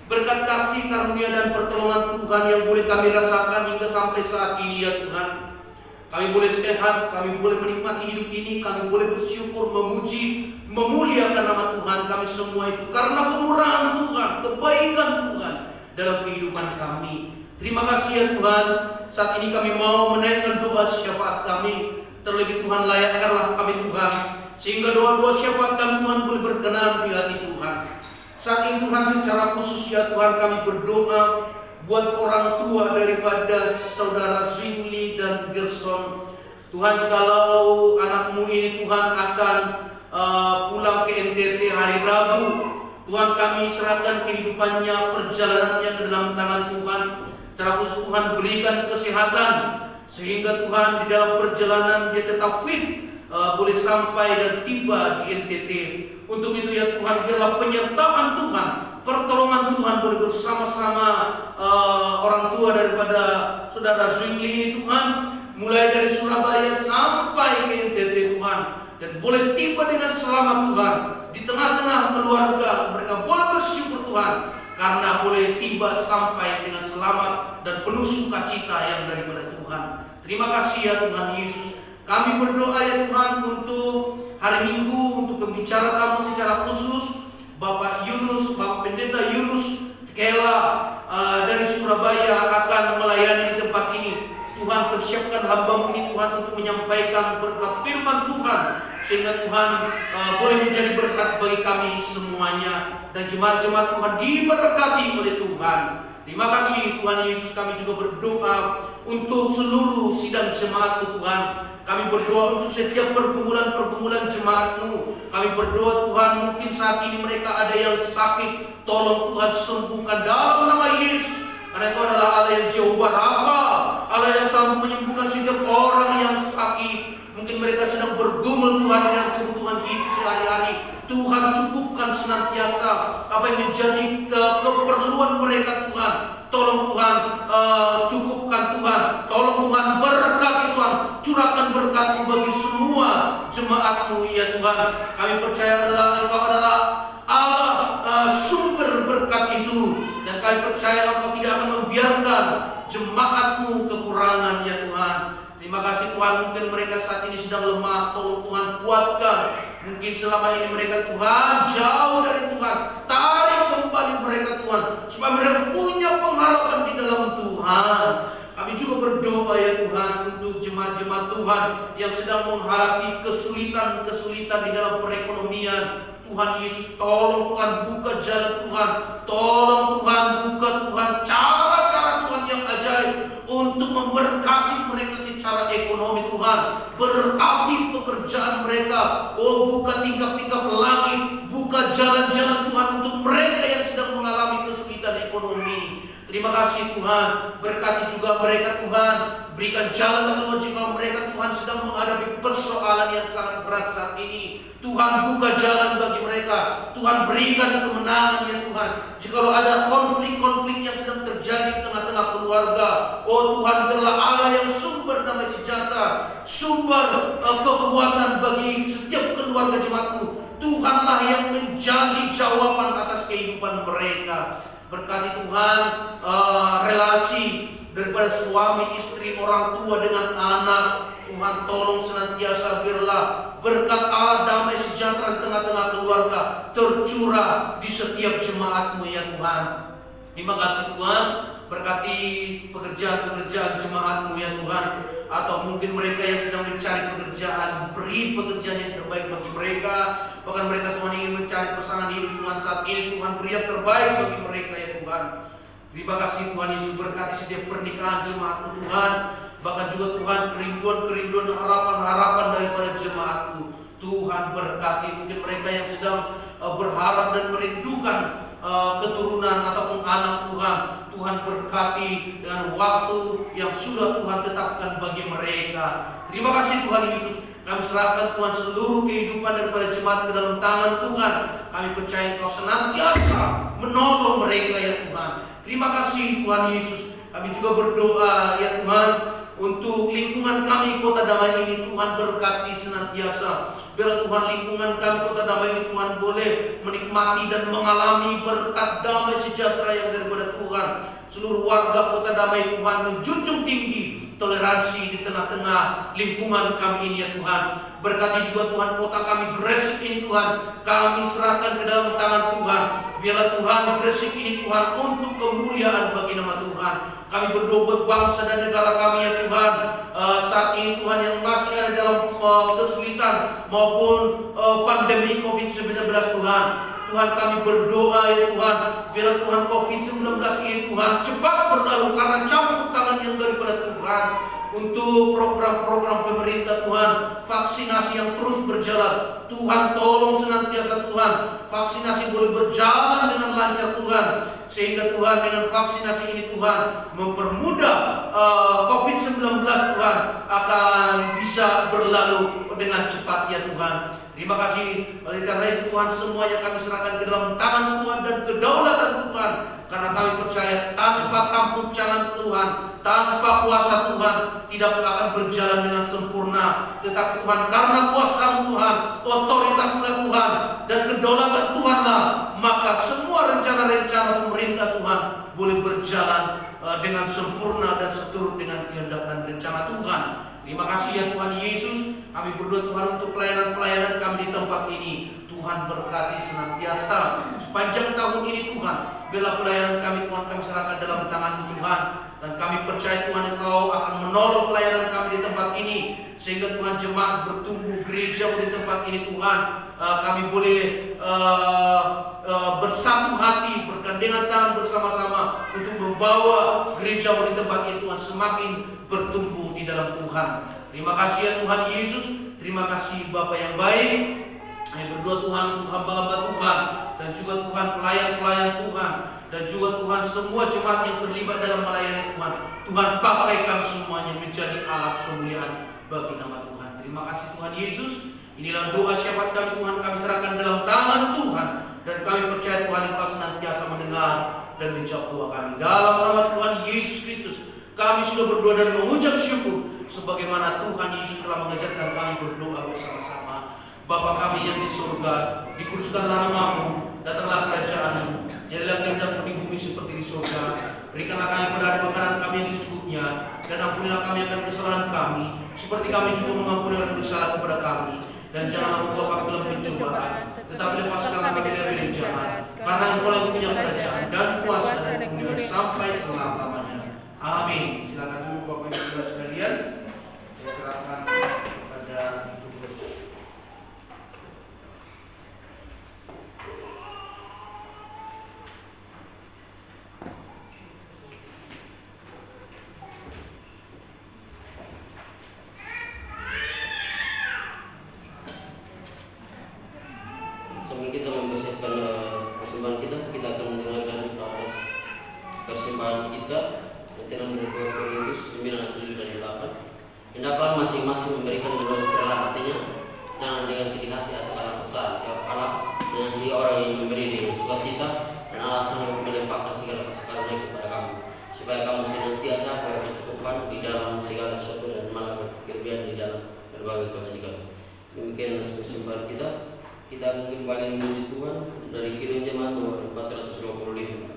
berkat kasih karunia dan pertolongan Tuhan yang boleh kami rasakan hingga sampai saat ini ya Tuhan. Kami boleh sehat, kami boleh menikmati hidup ini, kami boleh bersyukur, memuji, memuliakan nama Tuhan. Kami semua itu karena kemurahan Tuhan, kebaikan Tuhan dalam kehidupan kami. Terima kasih ya Tuhan. Saat ini kami mau menaikkan doa syafaat kami. Terlebih Tuhan, layakkanlah kami Tuhan, sehingga doa-doa syafaat kami Tuhan boleh berkenan di hati Tuhan. Saat ini Tuhan, secara khusus ya Tuhan, kami berdoa buat orang tua daripada saudara Zwingli dan Gerson. Tuhan, jikalau anakmu ini Tuhan akan pulang ke NTT hari Rabu, Tuhan kami serahkan kehidupannya, perjalanannya ke dalam tangan Tuhan. Secara khusus Tuhan berikan kesehatan, sehingga Tuhan di dalam perjalanan dia tetap fit, boleh sampai dan tiba di NTT. Untuk itu ya Tuhan, biarlah penyertaan Tuhan, pertolongan Tuhan boleh bersama-sama orang tua daripada saudara Zwingli ini Tuhan, mulai dari Surabaya sampai ke NTT Tuhan, dan boleh tiba dengan selamat Tuhan. Di tengah-tengah keluarga mereka boleh bersyukur Tuhan, karena boleh tiba sampai dengan selamat dan penuh sukacita yang daripada Tuhan. Terima kasih ya Tuhan Yesus. Kami berdoa ya Tuhan untuk hari Minggu, untuk pembicara tamu secara khusus Bapak Yunus, Bapak Pendeta Yunus Kela dari Surabaya akan melayani di tempat ini. Tuhan, persiapkan hamba-Mu ini Tuhan untuk menyampaikan berkat firman Tuhan, sehingga Tuhan boleh menjadi berkat bagi kami semuanya, dan jemaat-jemaat Tuhan diberkati oleh Tuhan. Terima kasih Tuhan Yesus, kami juga berdoa untuk seluruh sidang jemaat-Mu Tuhan. Kami berdoa untuk setiap pergumulan-pergumulan jemaat-Mu. Kami berdoa Tuhan, mungkin saat ini mereka ada yang sakit, tolong Tuhan sembuhkan dalam nama Yesus. Karena Engkau adalah Allah yang Jehovah Rafa, Allah yang sanggup menyembuhkan setiap orang yang sakit. Mungkin mereka sedang bergumul Tuhan dengan kebutuhan hidup sehari-hari. Tuhan cukupkan senantiasa apa yang menjadi keperluan mereka Tuhan. Tolong Tuhan cukupkan Tuhan. Tolong Tuhan berkati Tuhan. Curahkan berkat-Mu bagi semua jemaat-Mu ya Tuhan. Kami percaya Engkau adalah Allah sumber berkat itu. Dan kami percaya Engkau tidak akan membiarkan jemaat-Mu kekurangan ya Tuhan. Terima kasih Tuhan, mungkin mereka saat ini sedang lemah, tolong Tuhan kuatkan. Mungkin selama ini mereka Tuhan jauh dari Tuhan, tarik kembali mereka Tuhan, supaya mereka punya pengharapan di dalam Tuhan. Kami juga berdoa ya Tuhan untuk jemaat-jemaat Tuhan yang sedang menghadapi kesulitan-kesulitan di dalam perekonomian. Tuhan Yesus, tolong Tuhan buka jalan Tuhan, tolong Tuhan buka Tuhan cara-cara Tuhan yang ajaib untuk memberkati mereka secara ekonomi Tuhan. Berkati pekerjaan mereka. Oh, buka tingkap-tingkap langit, buka jalan-jalan Tuhan untuk mereka yang sedang mengalami kesulitan ekonomi. Terima kasih Tuhan, berkati juga mereka Tuhan. Berikan jalan keluar jika mereka Tuhan sedang menghadapi persoalan yang sangat berat saat ini. Tuhan buka jalan bagi mereka. Tuhan berikan kemenangan ya Tuhan. Jikalau ada konflik-konflik yang sedang terjadi di tengah-tengah keluarga, oh Tuhan, biarlah Allah yang sumber damai sejahtera, sumber kekuatan bagi setiap keluarga jemaat-Mu. Tuhanlah yang menjadi jawaban atas kehidupan mereka. Berkati Tuhan relasi daripada suami, istri, orang tua dengan anak. Tuhan tolong senantiasa biarlah berkat Allah damai sejahtera di tengah-tengah keluarga tercurah di setiap jemaat-Mu ya Tuhan. Terima kasih Tuhan, berkati pekerjaan-pekerjaan jemaat-Mu ya Tuhan. Atau mungkin mereka yang sedang mencari pekerjaan, beri pekerjaan yang terbaik bagi mereka. Bahkan mereka Tuhan ingin mencari pasangan hidup Tuhan saat ini, Tuhan beri yang terbaik bagi mereka ya Tuhan. Terima kasih Tuhan Yesus, berkati setiap pernikahan jemaat-Mu Tuhan. Bahkan juga Tuhan kerinduan-kerinduan dan harapan-harapan daripada jemaat-Mu. Tuhan berkati mungkin mereka yang sedang berharap dan merindukan keturunan ataupun anak Tuhan. Tuhan berkati dengan waktu yang sudah Tuhan tetapkan bagi mereka. Terima kasih Tuhan Yesus. Kami serahkan Tuhan seluruh kehidupan daripada jemaat ke dalam tangan Tuhan. Kami percaya Engkau senantiasa menolong mereka ya Tuhan. Terima kasih Tuhan Yesus. Kami juga berdoa ya Tuhan untuk lingkungan kami Kota Damai ini. Tuhan berkati senantiasa. Biarlah Tuhan lingkungan kami Kota Damai ini Tuhan boleh menikmati dan mengalami berkat damai sejahtera yang daripada Tuhan. Seluruh warga Kota Damai Tuhan menjunjung tinggi toleransi di tengah-tengah lingkungan kami ini ya Tuhan. Berkati juga Tuhan kota kami Gresik ini Tuhan. Kami serahkan ke dalam tangan Tuhan. Biarlah Tuhan Gresik ini Tuhan untuk kemuliaan bagi nama Tuhan. Kami berdoa buat bangsa dan negara kami ya Tuhan. Saat ini Tuhan yang masih ada dalam kesulitan maupun pandemi COVID-19 Tuhan. Tuhan kami berdoa ya Tuhan, biarlah Tuhan COVID-19 ini Tuhan cepat berlalu karena campur tangan yang daripada Tuhan. Untuk program-program pemerintah Tuhan, vaksinasi yang terus berjalan, Tuhan tolong senantiasa Tuhan, vaksinasi boleh berjalan dengan lancar Tuhan. Sehingga Tuhan dengan vaksinasi ini Tuhan mempermudah COVID-19 Tuhan akan bisa berlalu dengan cepat ya Tuhan. Terima kasih. Oleh karena itu Tuhan, semuanya kami serahkan ke dalam tangan Tuhan dan kedaulatan Tuhan. Karena kami percaya tanpa campur tangan Tuhan, tanpa kuasa Tuhan, tidak akan berjalan dengan sempurna. Tetapi Tuhan, karena kuasa Tuhan, otoritas Tuhan, dan kedaulatan Tuhanlah, maka semua rencana-rencana pemerintah Tuhan boleh berjalan dengan sempurna dan seturut dengan kehendak dan rencana Tuhan. Terima kasih ya Tuhan Yesus. Kami berdoa Tuhan untuk pelayanan-pelayanan kami di tempat ini. Tuhan berkati senantiasa sepanjang tahun ini Tuhan. Biarlah pelayanan kami Tuhan kami serahkan dalam tangan Tuhan. Dan kami percaya Tuhan Engkau akan menolong pelayanan kami di tempat ini. Sehingga Tuhan jemaat bertumbuh, gereja di tempat ini Tuhan. Kami boleh bersatu hati, bergandengan tangan bersama-sama untuk membawa gereja di tempat itu Tuhan semakin bertumbuh di dalam Tuhan. Terima kasih ya Tuhan Yesus. Terima kasih Bapa yang baik. Kami berdoa Tuhan untuk hamba-hamba Tuhan dan juga Tuhan pelayan-pelayan Tuhan dan juga Tuhan semua jemaat yang terlibat dalam melayani Tuhan. Tuhan pakai kami semuanya menjadi alat kemuliaan bagi nama Tuhan. Terima kasih Tuhan Yesus. Inilah doa syafaat kami Tuhan, kami serahkan dalam tangan Tuhan dan kami percaya Tuhan Engkau senantiasa mendengar dan menjawab doa kami. Dalam nama Tuhan Yesus Kristus kami sudah berdoa dan mengucap syukur sebagaimana Tuhan Yesus telah mengajarkan kami berdoa bersama-sama. Bapa kami yang di surga, dikuduskanlah nama-Mu, datanglah kerajaan-Mu, jadilah kehendakmu di bumi seperti di surga. Berikanlah kami pada hari makanan kami yang secukupnya, dan ampunilah kami akan kesalahan kami, seperti kami juga mengampuni orang bersalah kepada kami. Dan janganlah membawa kami dalam pencobaan, tetapi lepaskanlah kami dari yang jahat. Karena Engkau yang punya kerajaan dan kuasa dan kemuliaan sampai selama-lamanya. Amin. Silakan dulu Bapak Ibu Saudara sekalian. Saya serahkan kepada Ibu Gus. Sambil kita mempersiapkan persembahan kita akan mendengarkan persembahan kita dalam 2 Korintus 9, 7 dan 8. Hendaklah masing-masing memberikan menurut rela hatinya, jangan dengan sedih hati atau karena paksaan. Sebab Allah mengasihi orang yang memberi dengan sukacita dan alasan untuk melimpahkan segala kasih karunia kepada kamu, supaya kamu senantiasa berkecukupan di dalam segala sesuatu dan malah berkelebihan di dalam berbagai kebajikan. Demikian persembahan kita. Kita akan kembali memuji Tuhan dari Kidung Jemaat nomor 425.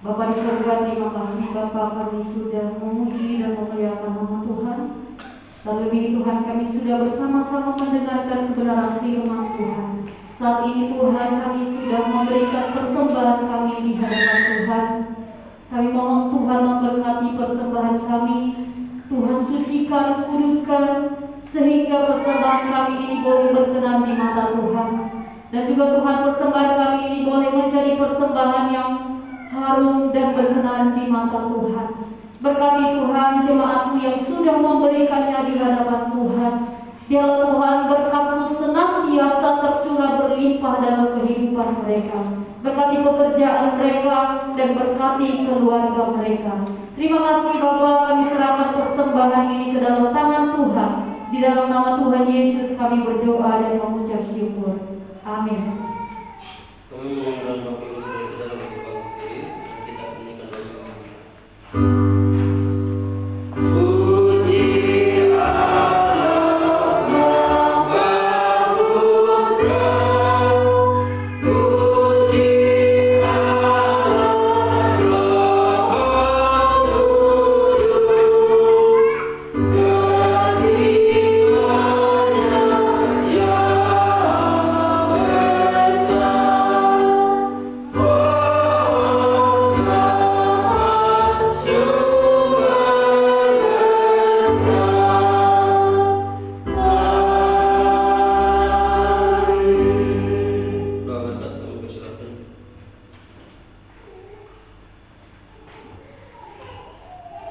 Bapa di surga, terima kasih Bapa, kami sudah memuji dan memuliakan nama Tuhan. Terlebih Tuhan, kami sudah bersama-sama mendengarkan kebenaran firman Tuhan. Saat ini Tuhan, kami sudah memberikan persembahan kami di hadapan Tuhan. Kami mohon Tuhan memberkati persembahan kami. Tuhan sucikan, kuduskan, sehingga persembahan kami ini boleh berkenan di mata Tuhan. Dan juga Tuhan, persembahan kami ini boleh menjadi persembahan yang harum dan berkenan di mata Tuhan. Berkati Tuhan jemaat-Mu yang sudah memberikannya di hadapan Tuhan. Biarlah Tuhan berkat-Mu senantiasa tercurah berlimpah dalam kehidupan mereka. Berkati pekerjaan mereka dan berkati keluarga mereka. Terima kasih Bapa, kami serahkan persembahan ini ke dalam tangan Tuhan. Di dalam nama Tuhan Yesus kami berdoa dan mengucap syukur. Amin. Kami mengundang Bapak Ibu Saudara-saudara untuk bangkit berdiri dan kita menyanyikan doa.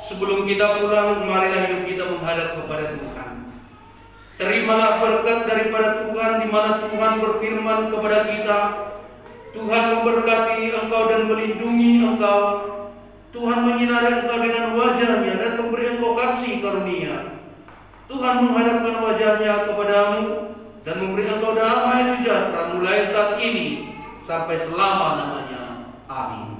Sebelum kita pulang, marilah hidup kita menghadap kepada Tuhan. Terimalah berkat daripada Tuhan, di mana Tuhan berfirman kepada kita, Tuhan memberkati engkau dan melindungi engkau. Tuhan menyinari engkau dengan wajah-Nya dan memberi engkau kasih karunia. Tuhan menghadapkan wajah-Nya kepadamu dan memberi engkau damai sejahtera mulai saat ini sampai selama-lamanya. Amin.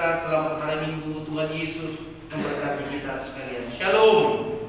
Selamat hari Minggu, Tuhan Yesus memberkati kita sekalian. Shalom.